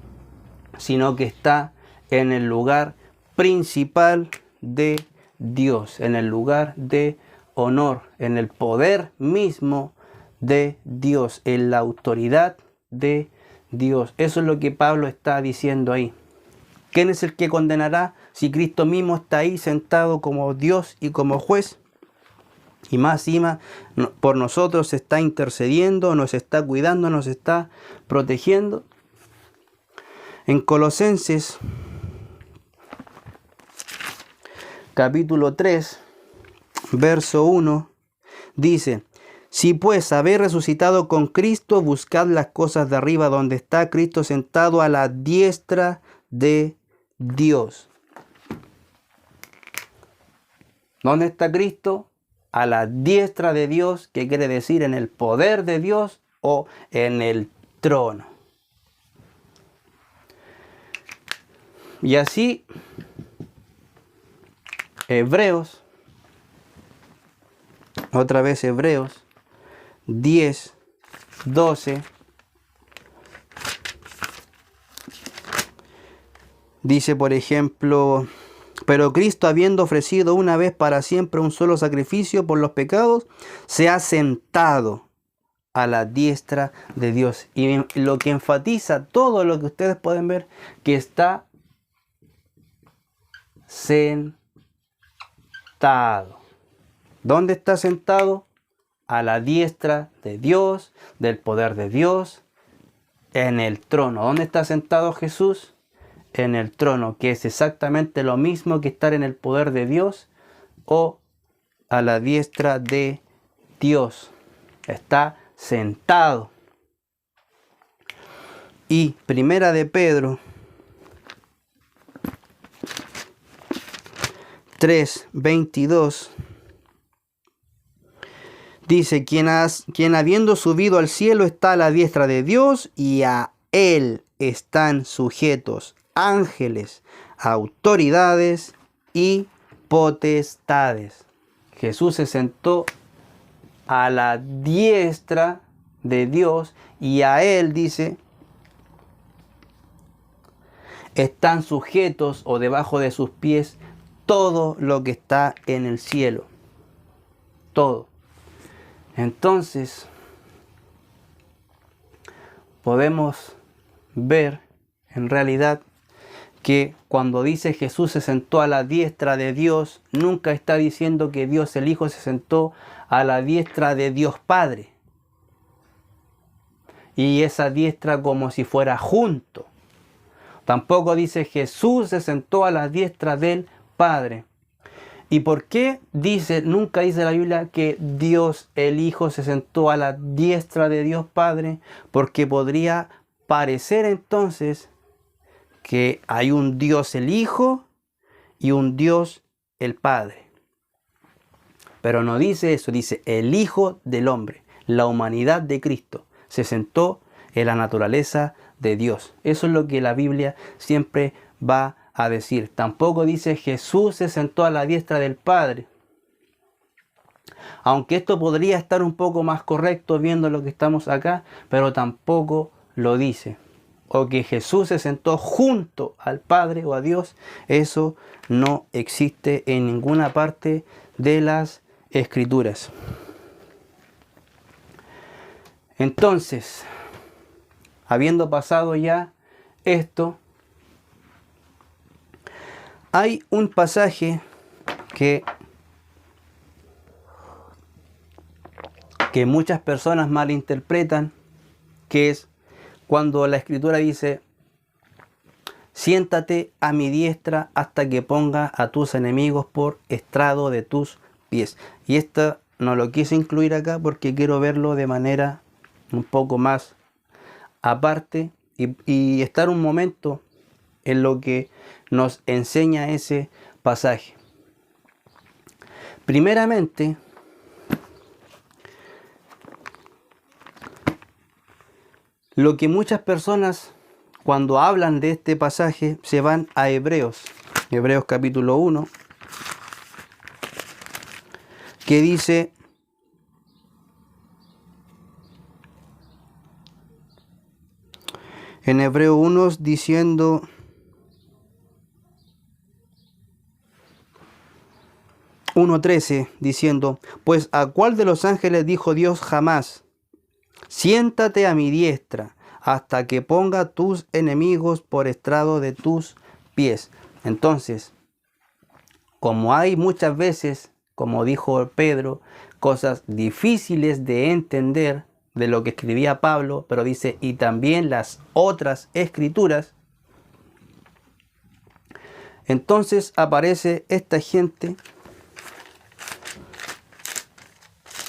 sino que está en el lugar principal de Dios, en el lugar de honor, en el poder mismo de Dios, en la autoridad de Dios. Eso es lo que Pablo está diciendo ahí. ¿Quién es el que condenará si Cristo mismo está ahí sentado como Dios y como juez? Y más encima por nosotros está intercediendo, nos está cuidando, nos está protegiendo. En Colosenses capítulo 3, verso 1, dice: si pues habéis resucitado con Cristo, buscad las cosas de arriba, donde está Cristo sentado a la diestra de Dios. ¿Dónde está Cristo? A la diestra de Dios, que quiere decir en el poder de Dios o en el trono. Y así, Hebreos, otra vez Hebreos 10, 12, dice por ejemplo: pero Cristo, habiendo ofrecido una vez para siempre un solo sacrificio por los pecados, se ha sentado a la diestra de Dios. Y lo que enfatiza todo lo que ustedes pueden ver, que está sentado. ¿Dónde está sentado? A la diestra de Dios, del poder de Dios, en el trono. ¿Dónde está sentado Jesús? En el trono, que es exactamente lo mismo que estar en el poder de Dios o a la diestra de Dios. Está sentado. Y Primera de Pedro 3:22 dice: quien habiendo subido al cielo está a la diestra de Dios, y a Él están sujetos ángeles, autoridades y potestades. Jesús se sentó a la diestra de Dios, y a Él, dice, están sujetos o debajo de sus pies todo lo que está en el cielo. Todo. Entonces, podemos ver en realidad que cuando dice Jesús se sentó a la diestra de Dios, nunca está diciendo que Dios el Hijo se sentó a la diestra de Dios Padre. Y esa diestra como si fuera junto. Tampoco dice Jesús se sentó a la diestra del Padre. ¿Y por qué nunca dice la Biblia que Dios el Hijo se sentó a la diestra de Dios Padre? Porque podría parecer entonces que hay un Dios el Hijo y un Dios el Padre. Pero no dice eso, dice el Hijo del Hombre, la humanidad de Cristo, se sentó en la naturaleza de Dios. Eso es lo que la Biblia siempre va a decir. Tampoco dice Jesús se sentó a la diestra del Padre. Aunque esto podría estar un poco más correcto viendo lo que estamos acá, pero tampoco lo dice. O que Jesús se sentó junto al Padre o a Dios, eso no existe en ninguna parte de las Escrituras. Entonces, habiendo pasado ya esto, hay un pasaje que muchas personas malinterpretan, que es cuando la Escritura dice: siéntate a mi diestra hasta que ponga a tus enemigos por estrado de tus pies. Y esto no lo quise incluir acá porque quiero verlo de manera un poco más aparte y estar un momento en lo que nos enseña ese pasaje. Primeramente, lo que muchas personas cuando hablan de este pasaje se van a Hebreos capítulo 1, que dice: en Hebreo 1 diciendo: 1:13 diciendo: pues a cuál de los ángeles dijo Dios jamás: siéntate a mi diestra hasta que ponga tus enemigos por estrado de tus pies. Entonces, como hay muchas veces, como dijo Pedro, cosas difíciles de entender de lo que escribía Pablo, pero dice, y también las otras escrituras, entonces aparece esta gente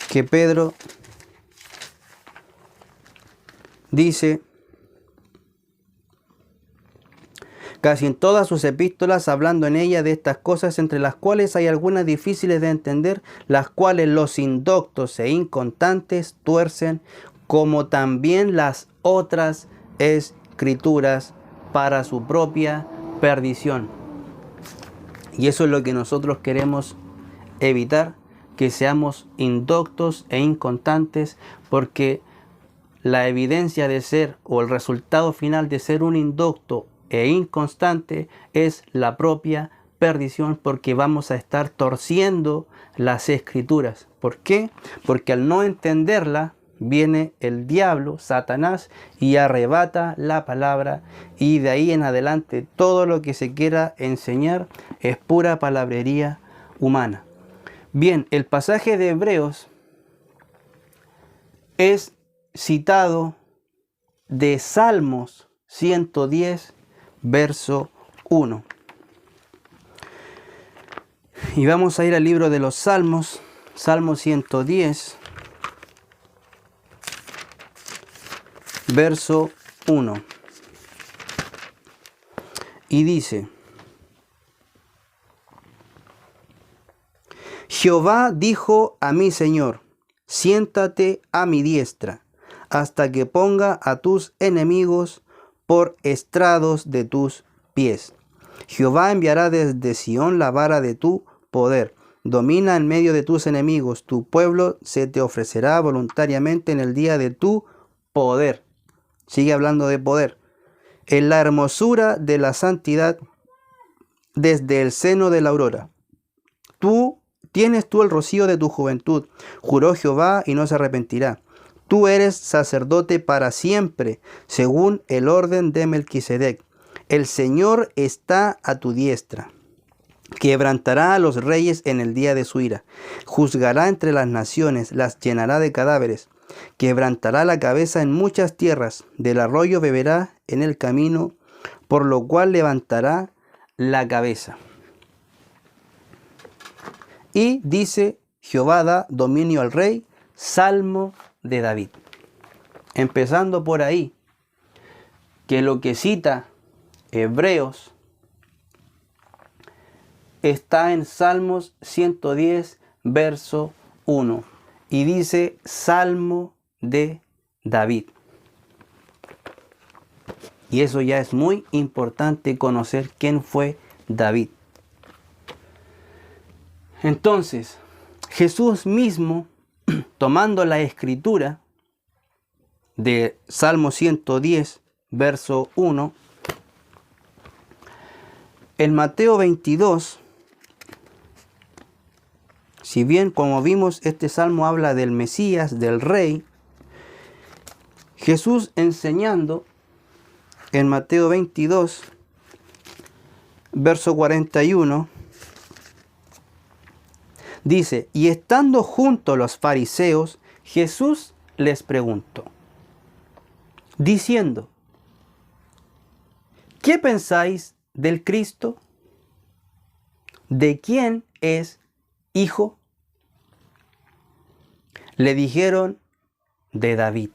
que Pedro dice casi en todas sus epístolas, hablando en ella de estas cosas, entre las cuales hay algunas difíciles de entender, las cuales los indoctos e inconstantes tuercen, como también las otras escrituras para su propia perdición. Y eso es lo que nosotros queremos evitar, que seamos indoctos e inconstantes, porque la evidencia de ser, o el resultado final de ser un indocto e inconstante, es la propia perdición, porque vamos a estar torciendo las escrituras. ¿Por qué? Porque al no entenderla, viene el diablo, Satanás, y arrebata la palabra, y de ahí en adelante todo lo que se quiera enseñar es pura palabrería humana. Bien, el pasaje de Hebreos es citado de Salmos 110, verso 1. Y vamos a ir al libro de los Salmos, Salmo 110, verso 1. Y dice: Jehová dijo a mi Señor: siéntate a mi diestra, hasta que ponga a tus enemigos por estrados de tus pies. Jehová enviará desde Sión la vara de tu poder. Domina en medio de tus enemigos. Tu pueblo se te ofrecerá voluntariamente en el día de tu poder. Sigue hablando de poder. En la hermosura de la santidad, desde el seno de la aurora. Tienes tú el rocío de tu juventud. Juró Jehová y no se arrepentirá. Tú eres sacerdote para siempre, según el orden de Melquisedec. El Señor está a tu diestra. Quebrantará a los reyes en el día de su ira. Juzgará entre las naciones, las llenará de cadáveres. Quebrantará la cabeza en muchas tierras. Del arroyo beberá en el camino, por lo cual levantará la cabeza. Y dice: Jehová da dominio al rey. Salmo de David. Empezando por ahí, que lo que cita Hebreos está en Salmos 110, verso 1. Y dice: Salmo de David. Y eso ya es muy importante conocer quién fue David. Entonces, Jesús mismo, tomando la escritura de Salmo 110, verso 1, en Mateo 22, si bien como vimos este salmo habla del Mesías, del Rey, Jesús enseñando en Mateo 22, verso 41, dice, y estando juntos los fariseos, Jesús les preguntó, diciendo, ¿qué pensáis del Cristo? ¿De quién es hijo? Le dijeron, de David.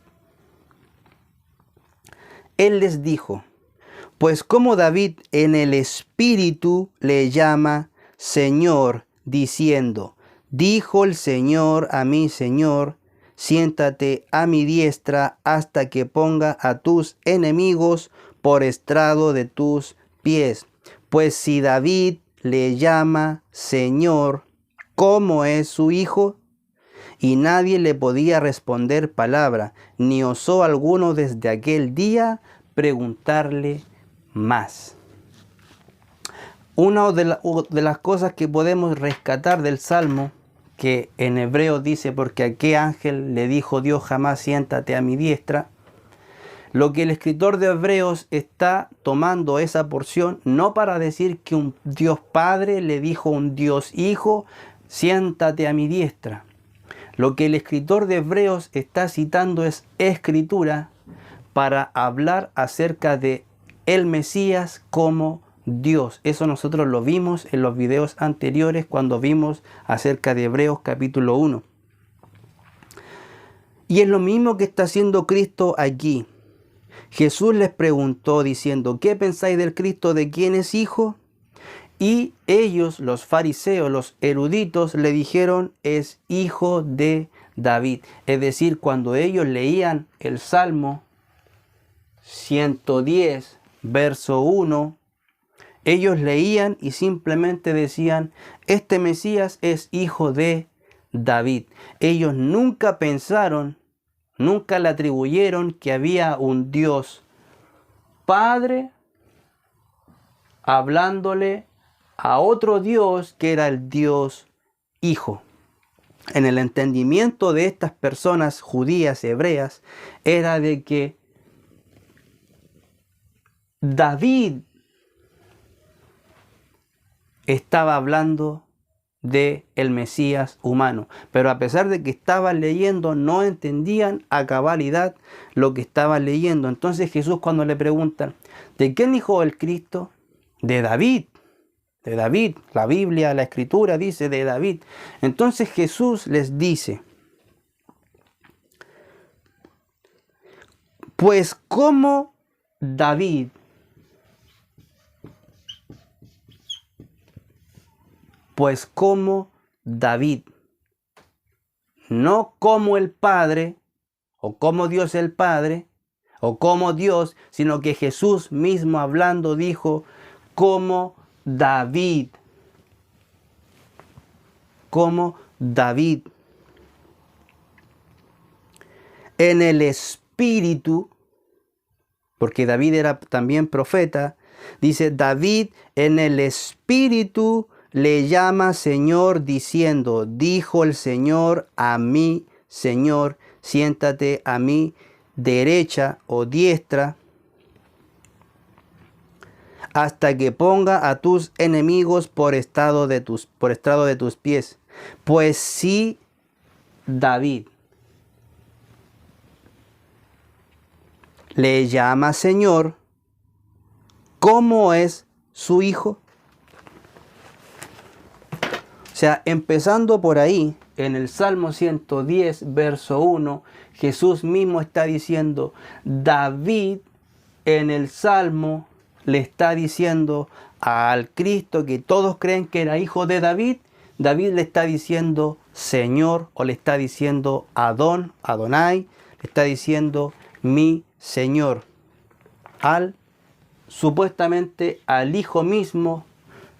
Él les dijo, pues como David en el Espíritu le llama Señor, diciendo, dijo el Señor a mi Señor, siéntate a mi diestra hasta que ponga a tus enemigos por estrado de tus pies. Pues si David le llama Señor, ¿cómo es su hijo? Y nadie le podía responder palabra, ni osó alguno desde aquel día preguntarle más. Una de las cosas que podemos rescatar del Salmo, que en hebreo dice, porque a qué ángel le dijo Dios jamás siéntate a mi diestra, lo que el escritor de Hebreos está tomando esa porción, no para decir que un Dios Padre le dijo a un Dios Hijo, siéntate a mi diestra. Lo que el escritor de Hebreos está citando es escritura para hablar acerca de el Mesías como Dios. Eso nosotros lo vimos en los videos anteriores cuando vimos acerca de Hebreos capítulo 1. Y es lo mismo que está haciendo Cristo aquí. Jesús les preguntó diciendo, ¿qué pensáis del Cristo? ¿De quién es hijo? Y ellos, los fariseos, los eruditos, le dijeron, es hijo de David. Es decir, cuando ellos leían el Salmo 110, verso 1, ellos leían y simplemente decían, este Mesías es hijo de David. Ellos nunca pensaron, nunca le atribuyeron que había un Dios Padre hablándole a otro Dios que era el Dios Hijo. En el entendimiento de estas personas judías, hebreas, era de que David estaba hablando de el Mesías humano, pero a pesar de que estaban leyendo, no entendían a cabalidad lo que estaban leyendo. Entonces Jesús, cuando le preguntan, ¿de quién dijo el Cristo? De David. De David, la Biblia, la Escritura dice de David. Entonces Jesús les dice, pues como David no como el Padre, o como Dios el Padre, o como Dios, sino que Jesús mismo hablando dijo, como David, en el Espíritu, porque David era también profeta, dice David en el Espíritu le llama Señor diciendo, dijo el Señor a mi Señor, siéntate a mi derecha o diestra, hasta que ponga a tus enemigos por estrado de tus pies. Pues si David le llama Señor, ¿cómo es su hijo? O sea, empezando por ahí, en el Salmo 110, verso 1, Jesús mismo está diciendo, David en el Salmo le está diciendo al Cristo que todos creen que era hijo de David, David le está diciendo Señor, o le está diciendo Adonai, le está diciendo mi Señor al supuestamente al hijo mismo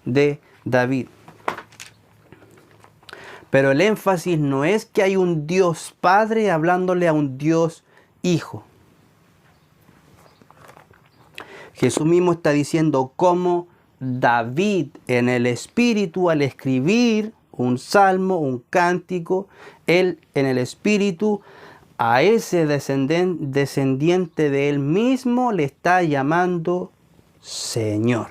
de David. Pero el énfasis no es que hay un Dios Padre hablándole a un Dios Hijo. Jesús mismo está diciendo cómo David en el Espíritu, al escribir un salmo, un cántico, él en el Espíritu, a ese descendiente de él mismo le está llamando Señor.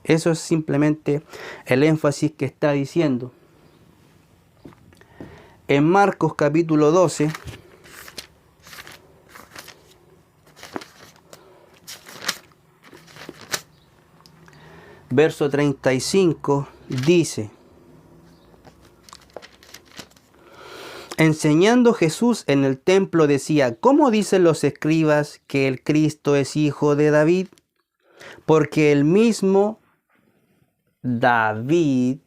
Eso es simplemente el énfasis que está diciendo. En Marcos capítulo 12, verso 35, dice: enseñando Jesús en el templo decía, ¿cómo dicen los escribas que el Cristo es hijo de David? Porque el mismo David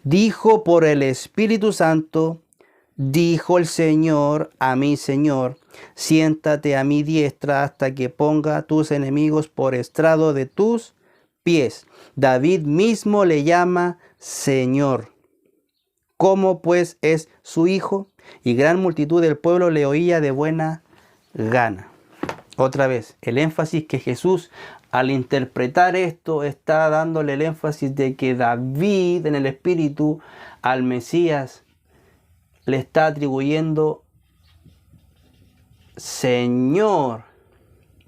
dijo por el Espíritu Santo, dijo el Señor a mi Señor, siéntate a mi diestra hasta que ponga a tus enemigos por estrado de tus pies. David mismo le llama Señor. ¿Cómo pues es su hijo? Y gran multitud del pueblo le oía de buena gana. Otra vez, el énfasis que Jesús al interpretar esto está dándole el énfasis de que David en el Espíritu al Mesías le está atribuyendo Señor,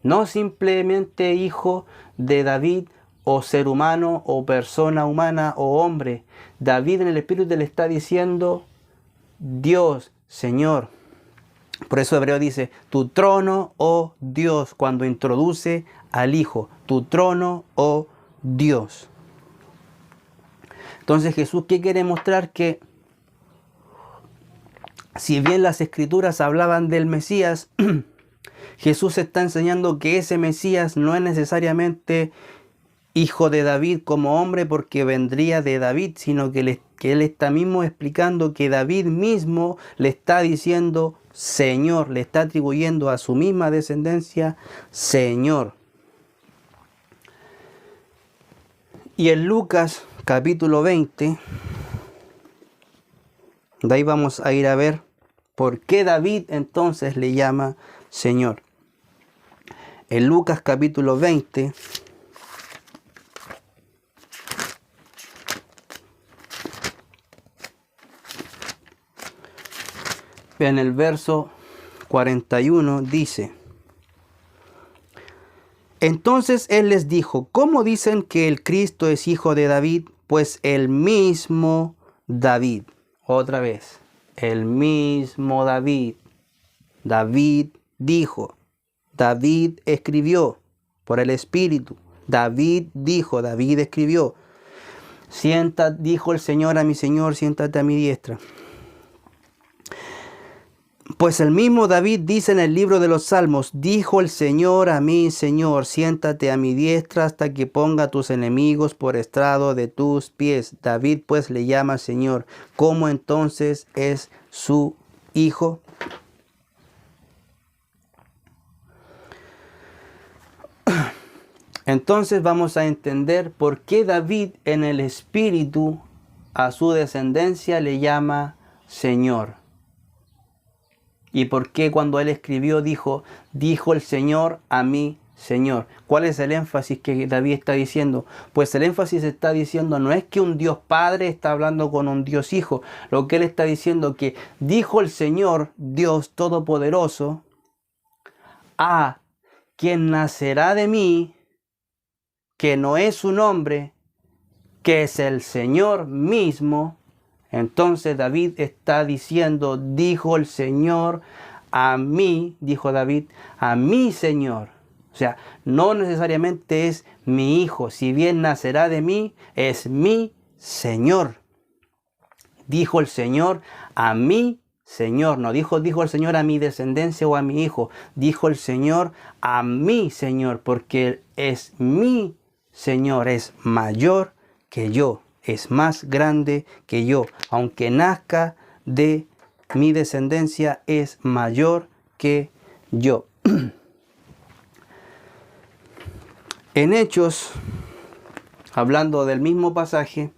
no simplemente hijo de David o ser humano o persona humana o hombre. David en el Espíritu le está diciendo Dios, Señor. Por eso Hebreo dice, tu trono, oh Dios, cuando introduce al Hijo, tu trono, oh Dios. Entonces Jesús, ¿qué quiere mostrar? Que si bien las Escrituras hablaban del Mesías, Jesús está enseñando que ese Mesías no es necesariamente hijo de David como hombre porque vendría de David, sino que él está mismo explicando que David mismo le está diciendo Señor, le está atribuyendo a su misma descendencia Señor. Y en Lucas capítulo 20, de ahí vamos a ir a ver por qué David entonces le llama Señor. En Lucas capítulo 20, en el verso 41 dice: entonces él les dijo, ¿cómo dicen que el Cristo es hijo de David? Pues el mismo David. Otra vez, el mismo David. David dijo, David escribió por el Espíritu. David dijo, David escribió. Dijo el Señor a mi Señor, siéntate a mi diestra. Pues el mismo David dice en el libro de los Salmos, dijo el Señor a mi Señor, siéntate a mi diestra hasta que ponga a tus enemigos por estrado de tus pies. David pues le llama Señor. ¿Cómo entonces es su hijo? Entonces vamos a entender por qué David en el Espíritu a su descendencia le llama Señor. Y por qué cuando él escribió dijo el Señor a mi Señor. ¿Cuál es el énfasis que David está diciendo? Pues el énfasis está diciendo no es que un Dios Padre está hablando con un Dios Hijo. Lo que él está diciendo que dijo el Señor, Dios Todopoderoso, a quien nacerá de mí, que no es un hombre, que es el Señor mismo. Entonces David está diciendo, dijo el Señor a mí, dijo David, a mi Señor. O sea, no necesariamente es mi hijo, si bien nacerá de mí, es mi Señor. Dijo el Señor a mi Señor, no dijo el Señor a mi descendencia o a mi hijo, dijo el Señor a mi Señor, porque es mi Señor, es mayor que yo. Es más grande que yo. Aunque nazca de mi descendencia, es mayor que yo. En Hechos, hablando del mismo pasaje,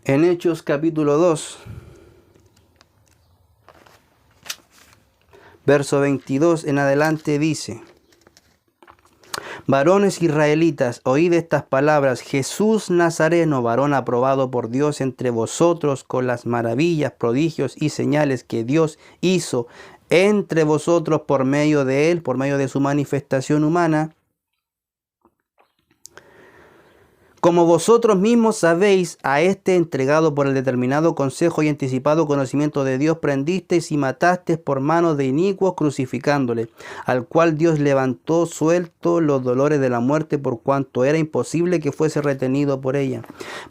en Hechos capítulo 2, verso 22 en adelante dice: varones israelitas, oíd estas palabras: Jesús Nazareno, varón aprobado por Dios entre vosotros con las maravillas, prodigios y señales que Dios hizo entre vosotros por medio de él, por medio de su manifestación humana, como vosotros mismos sabéis, a este entregado por el determinado consejo y anticipado conocimiento de Dios, prendisteis y matasteis por mano de inicuos, crucificándole, al cual Dios levantó suelto los dolores de la muerte, por cuanto era imposible que fuese retenido por ella.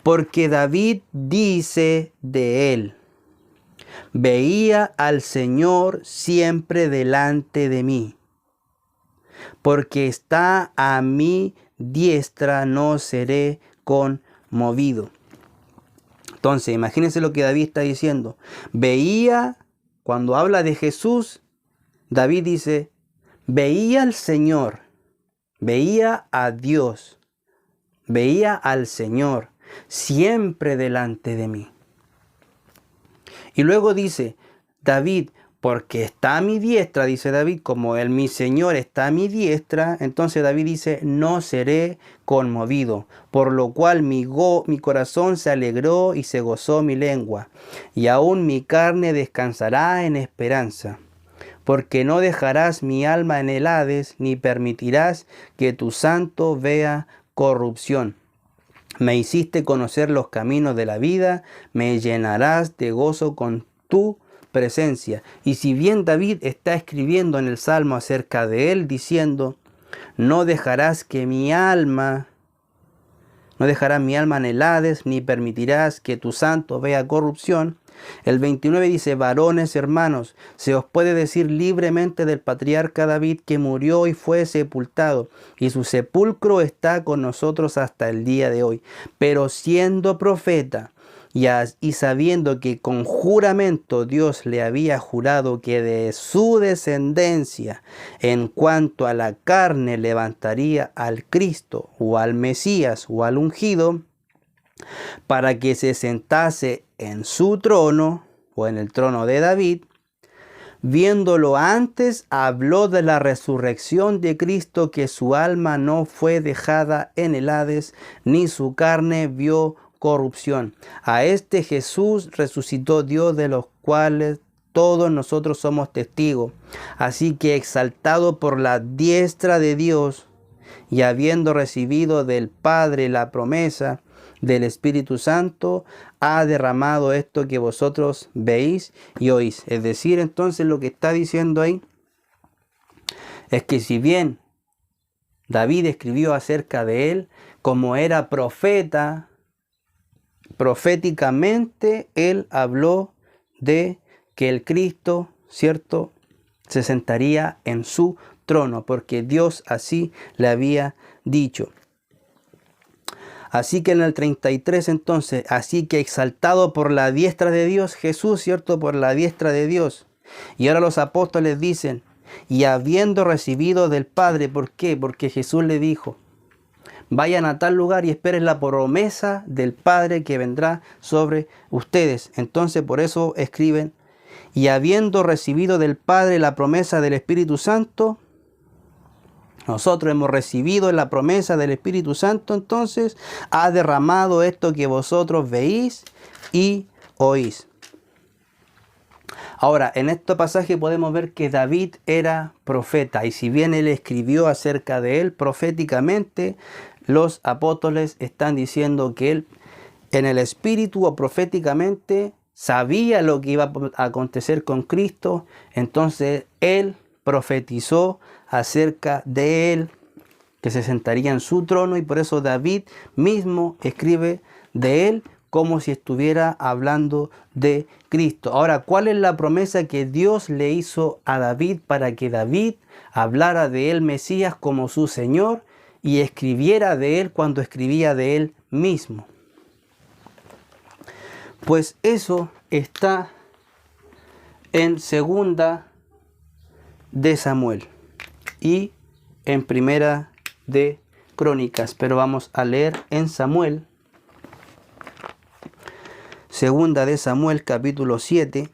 Porque David dice de él: veía al Señor siempre delante de mí, porque está a mi diestra, no seré conmovido. Entonces, imagínense lo que David está diciendo. Veía, cuando habla de Jesús, David dice: veía al Señor, veía a Dios, veía al Señor siempre delante de mí. Y luego dice David: porque está a mi diestra, dice David, como él, mi Señor, está a mi diestra. Entonces David dice: no seré conmovido, por lo cual mi corazón se alegró y se gozó mi lengua, y aún mi carne descansará en esperanza. Porque no dejarás mi alma en el Hades, ni permitirás que tu santo vea corrupción. Me hiciste conocer los caminos de la vida, me llenarás de gozo con tu presencia. Y si bien David está escribiendo en el Salmo acerca de él, diciendo: no dejarás mi alma en el Hades, ni permitirás que tu santo vea corrupción. El 29 dice: varones hermanos, se os puede decir libremente del patriarca David, que murió y fue sepultado, y su sepulcro está con nosotros hasta el día de hoy. Pero siendo profeta, y sabiendo que con juramento Dios le había jurado que de su descendencia, en cuanto a la carne, levantaría al Cristo, o al Mesías, o al ungido, para que se sentase en su trono, o en el trono de David, viéndolo antes, habló de la resurrección de Cristo, que su alma no fue dejada en el Hades, ni su carne vio corrupción. A este Jesús resucitó Dios, de los cuales todos nosotros somos testigos. Así que, exaltado por la diestra de Dios, y habiendo recibido del Padre la promesa del Espíritu Santo, ha derramado esto que vosotros veis y oís. Es decir, entonces lo que está diciendo ahí es que si bien David escribió acerca de él, como era profeta, proféticamente él habló de que el Cristo, ¿cierto?, se sentaría en su trono, porque Dios así le había dicho. Así que en el 33 entonces, así que exaltado por la diestra de Dios, Jesús, ¿cierto?, por la diestra de Dios. Y ahora los apóstoles dicen: y habiendo recibido del Padre. ¿Por qué? Porque Jesús le dijo: vayan a tal lugar y esperen la promesa del Padre que vendrá sobre ustedes. Entonces por eso escriben: y habiendo recibido del Padre la promesa del Espíritu Santo. Nosotros hemos recibido la promesa del Espíritu Santo, entonces ha derramado esto que vosotros veis y oís. Ahora, en este pasaje podemos ver que David era profeta, y si bien él escribió acerca de él proféticamente, los apóstoles están diciendo que él en el Espíritu o proféticamente sabía lo que iba a acontecer con Cristo. Entonces él profetizó acerca de él, que se sentaría en su trono, y por eso David mismo escribe de él como si estuviera hablando de Cristo. Ahora, ¿cuál es la promesa que Dios le hizo a David para que David hablara de él, Mesías, como su Señor, y escribiera de él cuando escribía de él mismo? Pues eso está en segunda de Samuel y en Primera de Crónicas, pero vamos a leer en Samuel, Segunda de Samuel, capítulo 7.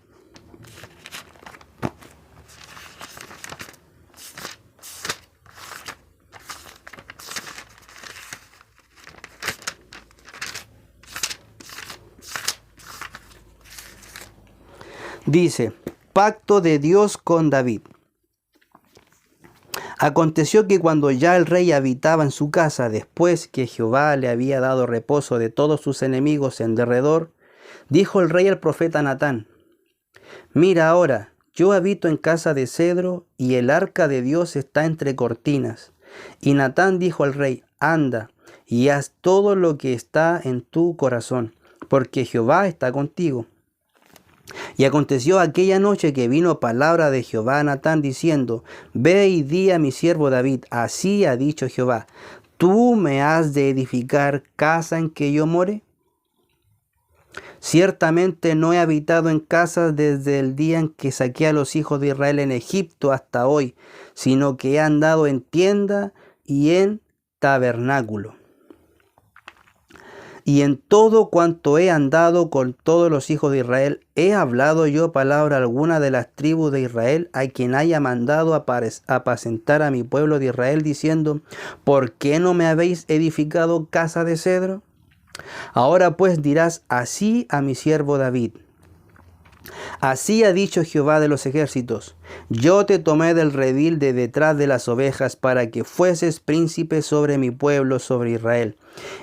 Dice, pacto de Dios con David. Aconteció que cuando ya el rey habitaba en su casa, después que Jehová le había dado reposo de todos sus enemigos en derredor, dijo el rey al profeta Natán, mira ahora, yo habito en casa de cedro y el arca de Dios está entre cortinas. Y Natán dijo al rey, anda y haz todo lo que está en tu corazón, porque Jehová está contigo. Y aconteció aquella noche que vino palabra de Jehová a Natán diciendo, ve y di a mi siervo David, así ha dicho Jehová, ¿tú me has de edificar casa en que yo more? Ciertamente no he habitado en casas desde el día en que saqué a los hijos de Israel en Egipto hasta hoy, sino que he andado en tienda y en tabernáculo. Y en todo cuanto he andado con todos los hijos de Israel, ¿he hablado yo palabra alguna de las tribus de Israel a quien haya mandado apacentar a mi pueblo de Israel, diciendo, ¿por qué no me habéis edificado casa de cedro? Ahora pues dirás así a mi siervo David. Así ha dicho Jehová de los ejércitos, yo te tomé del redil de detrás de las ovejas para que fueses príncipe sobre mi pueblo, sobre Israel.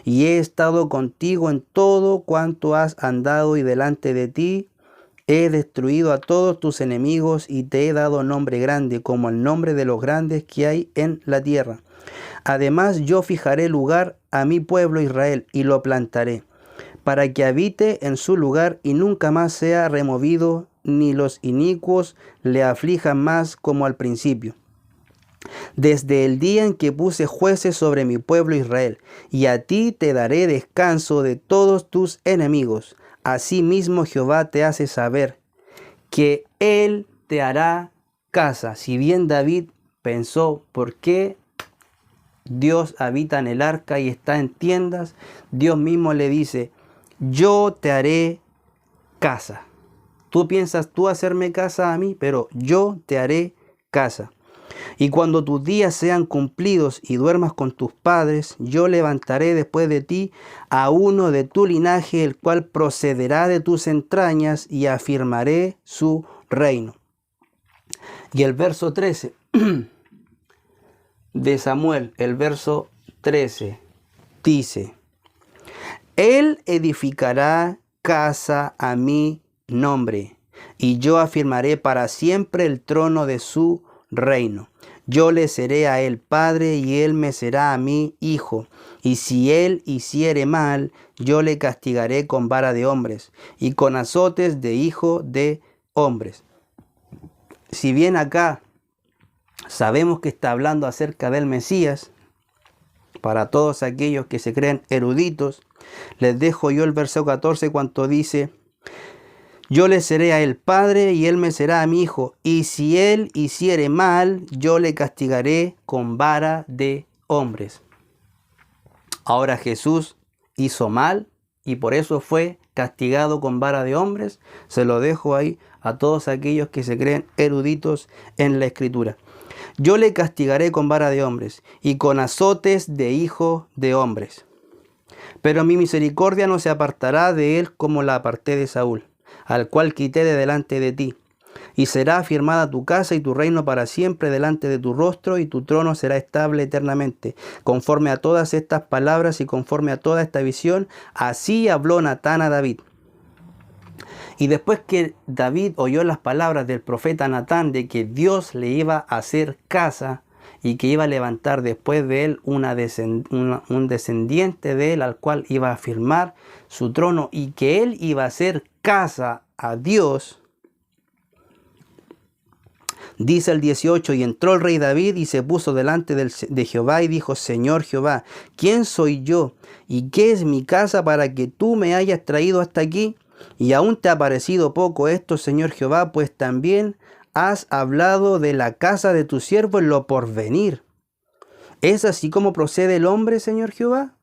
Y he estado contigo en todo cuanto has andado y delante de ti he destruido a todos tus enemigos y te he dado nombre grande como el nombre de los grandes que hay en la tierra. Además yo fijaré lugar a mi pueblo Israel y lo plantaré, para que habite en su lugar y nunca más sea removido, ni los inicuos le aflijan más como al principio. Desde el día en que puse jueces sobre mi pueblo Israel, y a ti te daré descanso de todos tus enemigos. Asimismo Jehová te hace saber que Él te hará casa. Si bien David pensó, ¿por qué Dios habita en el arca y está en tiendas? Dios mismo le dice, yo te haré casa. Tú piensas tú hacerme casa a mí, pero yo te haré casa. Y cuando tus días sean cumplidos y duermas con tus padres, yo levantaré después de ti a uno de tu linaje, el cual procederá de tus entrañas, y afirmaré su reino. Y el verso 13 de Samuel, el verso 13, dice, Él edificará casa a mi nombre, y yo afirmaré para siempre el trono de su reino. Yo le seré a él padre, y él me será a mí hijo. Y si él hiciere mal, yo le castigaré con vara de hombres, y con azotes de hijo de hombres. Si bien acá sabemos que está hablando acerca del Mesías, para todos aquellos que se creen eruditos, les dejo yo el verso 14 cuando dice, yo le seré a él padre y él me será a mi hijo, y si él hiciere mal, yo le castigaré con vara de hombres. Ahora Jesús hizo mal y por eso fue castigado con vara de hombres. Se lo dejo ahí a todos aquellos que se creen eruditos en la Escritura. Yo le castigaré con vara de hombres y con azotes de hijo de hombres. Pero mi misericordia no se apartará de él como la aparté de Saúl, al cual quité de delante de ti. Y será afirmada tu casa y tu reino para siempre delante de tu rostro, y tu trono será estable eternamente. Conforme a todas estas palabras y conforme a toda esta visión, así habló Natán a David. Y después que David oyó las palabras del profeta Natán de que Dios le iba a hacer casa y que iba a levantar después de él un descendiente de él al cual iba a afirmar su trono y que él iba a hacer casa a Dios, dice el 18, y entró el rey David y se puso delante de Jehová y dijo, Señor Jehová, ¿quién soy yo y qué es mi casa para que tú me hayas traído hasta aquí? Y aún te ha parecido poco esto, Señor Jehová, pues también has hablado de la casa de tu siervo en lo porvenir. ¿Es así como procede el hombre, Señor Jehová?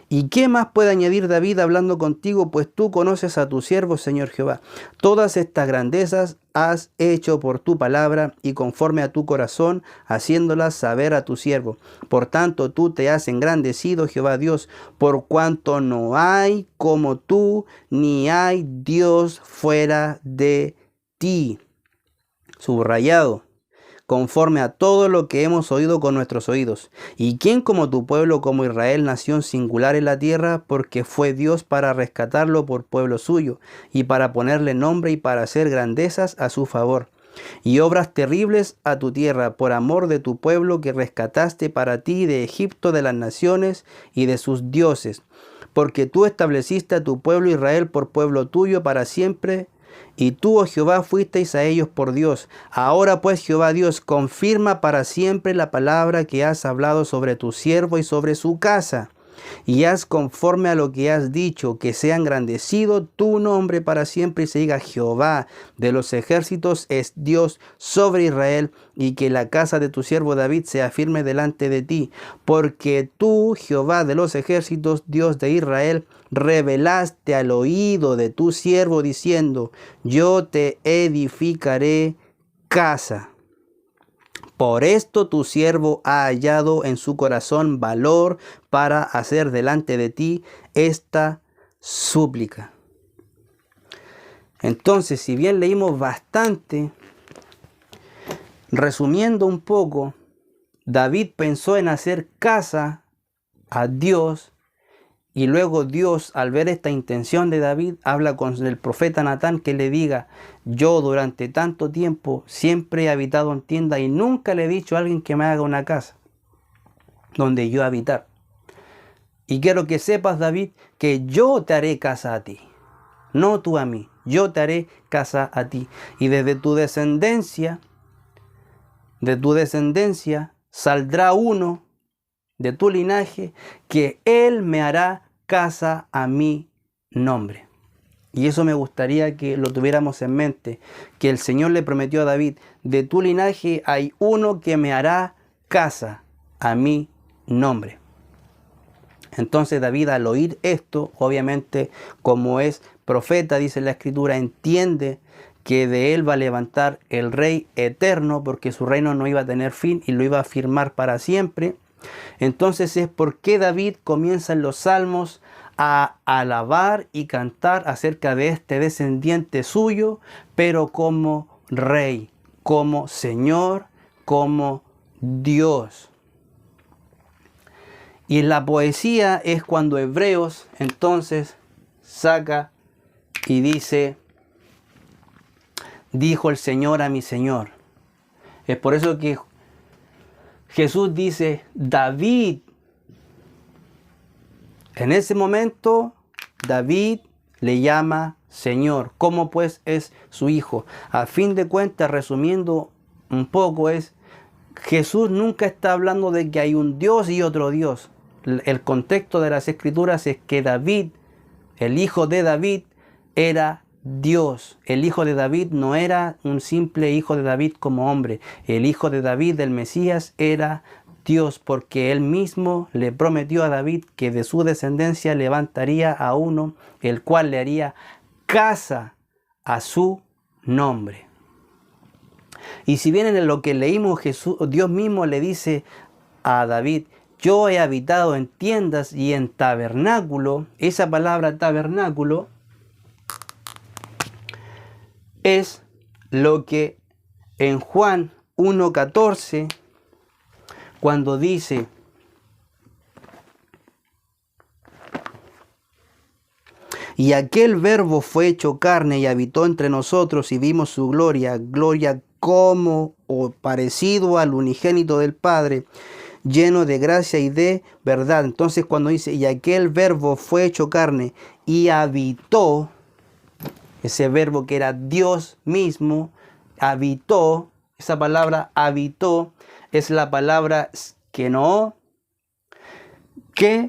¿Y qué más puede añadir David hablando contigo? Pues tú conoces a tu siervo, Señor Jehová. Todas estas grandezas has hecho por tu palabra y conforme a tu corazón, haciéndolas saber a tu siervo. Por tanto, tú te has engrandecido, Jehová Dios, por cuanto no hay como tú, ni hay Dios fuera de ti. Subrayado. Conforme a todo lo que hemos oído con nuestros oídos. ¿Y quién como tu pueblo, como Israel, nación singular en la tierra? Porque fue Dios para rescatarlo por pueblo suyo, y para ponerle nombre y para hacer grandezas a su favor. Y obras terribles a tu tierra, por amor de tu pueblo que rescataste para ti de Egipto, de las naciones y de sus dioses. Porque tú estableciste a tu pueblo Israel por pueblo tuyo para siempre, y tú, oh Jehová, fuisteis a ellos por Dios. Ahora pues, Jehová Dios, confirma para siempre la palabra que has hablado sobre tu siervo y sobre su casa. Y haz conforme a lo que has dicho, que sea engrandecido tu nombre para siempre y se diga Jehová de los ejércitos es Dios sobre Israel, y que la casa de tu siervo David sea firme delante de ti. Porque tú, Jehová de los ejércitos, Dios de Israel, revelaste al oído de tu siervo diciendo, yo te edificaré casa. Por esto tu siervo ha hallado en su corazón valor para hacer delante de ti esta súplica. Entonces, si bien leímos bastante, resumiendo un poco, David pensó en hacer casa a Dios. Y luego Dios, al ver esta intención de David, habla con el profeta Natán que le diga, yo durante tanto tiempo siempre he habitado en tienda y nunca le he dicho a alguien que me haga una casa donde yo habitar. Y quiero que sepas, David, que yo te haré casa a ti, no tú a mí, yo te haré casa a ti. Y desde tu descendencia saldrá uno de tu linaje, que él me hará casa a mi nombre. Y eso me gustaría que lo tuviéramos en mente, que el Señor le prometió a David, de tu linaje hay uno que me hará casa a mi nombre. Entonces David, al oír esto, obviamente como es profeta, dice la Escritura, entiende que de él va a levantar el Rey eterno, porque su reino no iba a tener fin y lo iba a firmar para siempre. Entonces es porque David comienza en los salmos a alabar y cantar acerca de este descendiente suyo, pero como rey, como Señor, como Dios. Y en la poesía es cuando Hebreos entonces saca y dice, dijo el Señor a mi Señor. Es por eso que Jesús dice, David. En ese momento, David le llama Señor. ¿Cómo pues es su hijo? A fin de cuentas, resumiendo un poco, Jesús nunca está hablando de que hay un Dios y otro Dios. El contexto de las Escrituras es que David, el hijo de David, era Dios. El hijo de David no era un simple hijo de David como hombre. El hijo de David, el Mesías, era Dios, porque él mismo le prometió a David que de su descendencia levantaría a uno, el cual le haría casa a su nombre. Y si bien en lo que leímos, Dios mismo le dice a David, yo he habitado en tiendas y en tabernáculo, esa palabra tabernáculo es lo que en Juan 1:14, cuando dice, y aquel verbo fue hecho carne y habitó entre nosotros y vimos su gloria, gloria como o parecido al unigénito del Padre, lleno de gracia y de verdad. Entonces cuando dice, y aquel verbo fue hecho carne y habitó, ese verbo que era Dios mismo, habitó, esa palabra habitó es la palabra skeno, que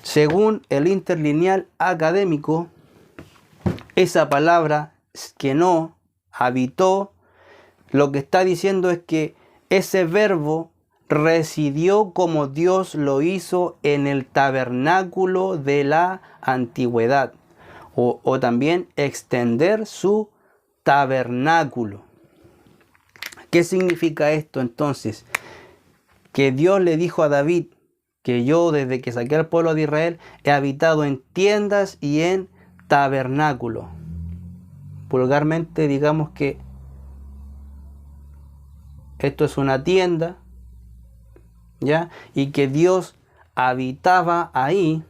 según el interlineal académico, esa palabra skeno habitó, lo que está diciendo es que ese verbo residió como Dios lo hizo en el tabernáculo de la antigüedad, o también extender su tabernáculo. ¿Qué significa esto entonces? Que Dios le dijo a David que yo desde que saqué al pueblo de Israel he habitado en tiendas y en tabernáculo. Vulgarmente digamos que esto es una tienda, ¿ya? Y que Dios habitaba ahí,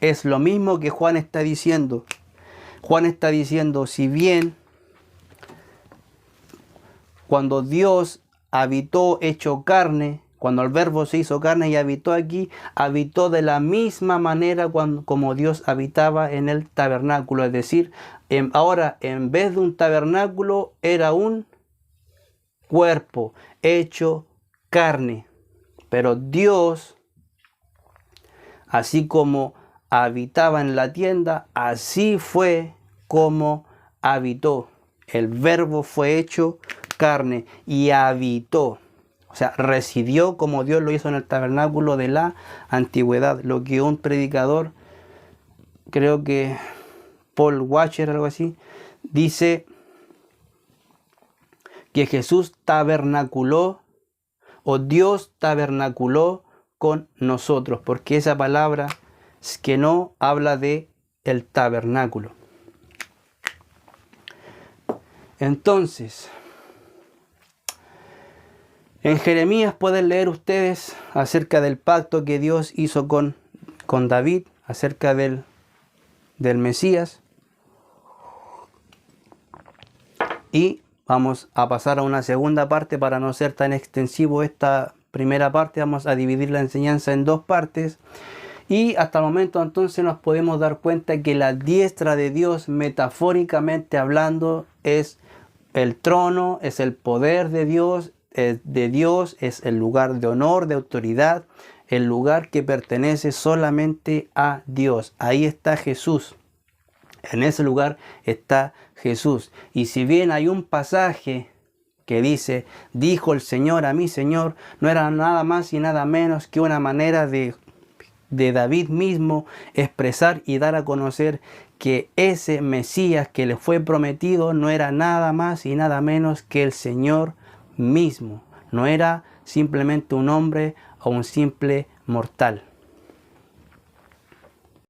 es lo mismo que Juan está diciendo. Juan está diciendo, si bien cuando Dios habitó hecho carne, cuando el verbo se hizo carne y habitó aquí, habitó de la misma manera como Dios habitaba en el tabernáculo. Es decir, ahora en vez de un tabernáculo era un cuerpo hecho carne. Pero Dios, así como habitaba en la tienda, así fue como habitó. El verbo fue hecho carne y habitó. O sea, residió como Dios lo hizo en el tabernáculo de la antigüedad. Lo que un predicador, creo que Paul Washer, algo así, dice que Jesús tabernaculó, o Dios tabernaculó con nosotros, porque esa palabra es que no habla de el tabernáculo. Entonces, en Jeremías pueden leer ustedes acerca del pacto que Dios hizo con David, acerca del Mesías. Y vamos a pasar a una segunda parte para no ser tan extensivo esta primera parte. Vamos a dividir la enseñanza en dos partes. Y hasta el momento entonces nos podemos dar cuenta que la diestra de Dios, metafóricamente hablando, es el trono, es el poder de Dios, es el lugar de honor, de autoridad, el lugar que pertenece solamente a Dios. Ahí está Jesús. En ese lugar está Jesús. Y si bien hay un pasaje que dice, dijo el Señor a mi Señor, no era nada más y nada menos que una manera de David mismo expresar y dar a conocer que ese Mesías que le fue prometido no era nada más y nada menos que el Señor mismo. No era simplemente un hombre o un simple mortal.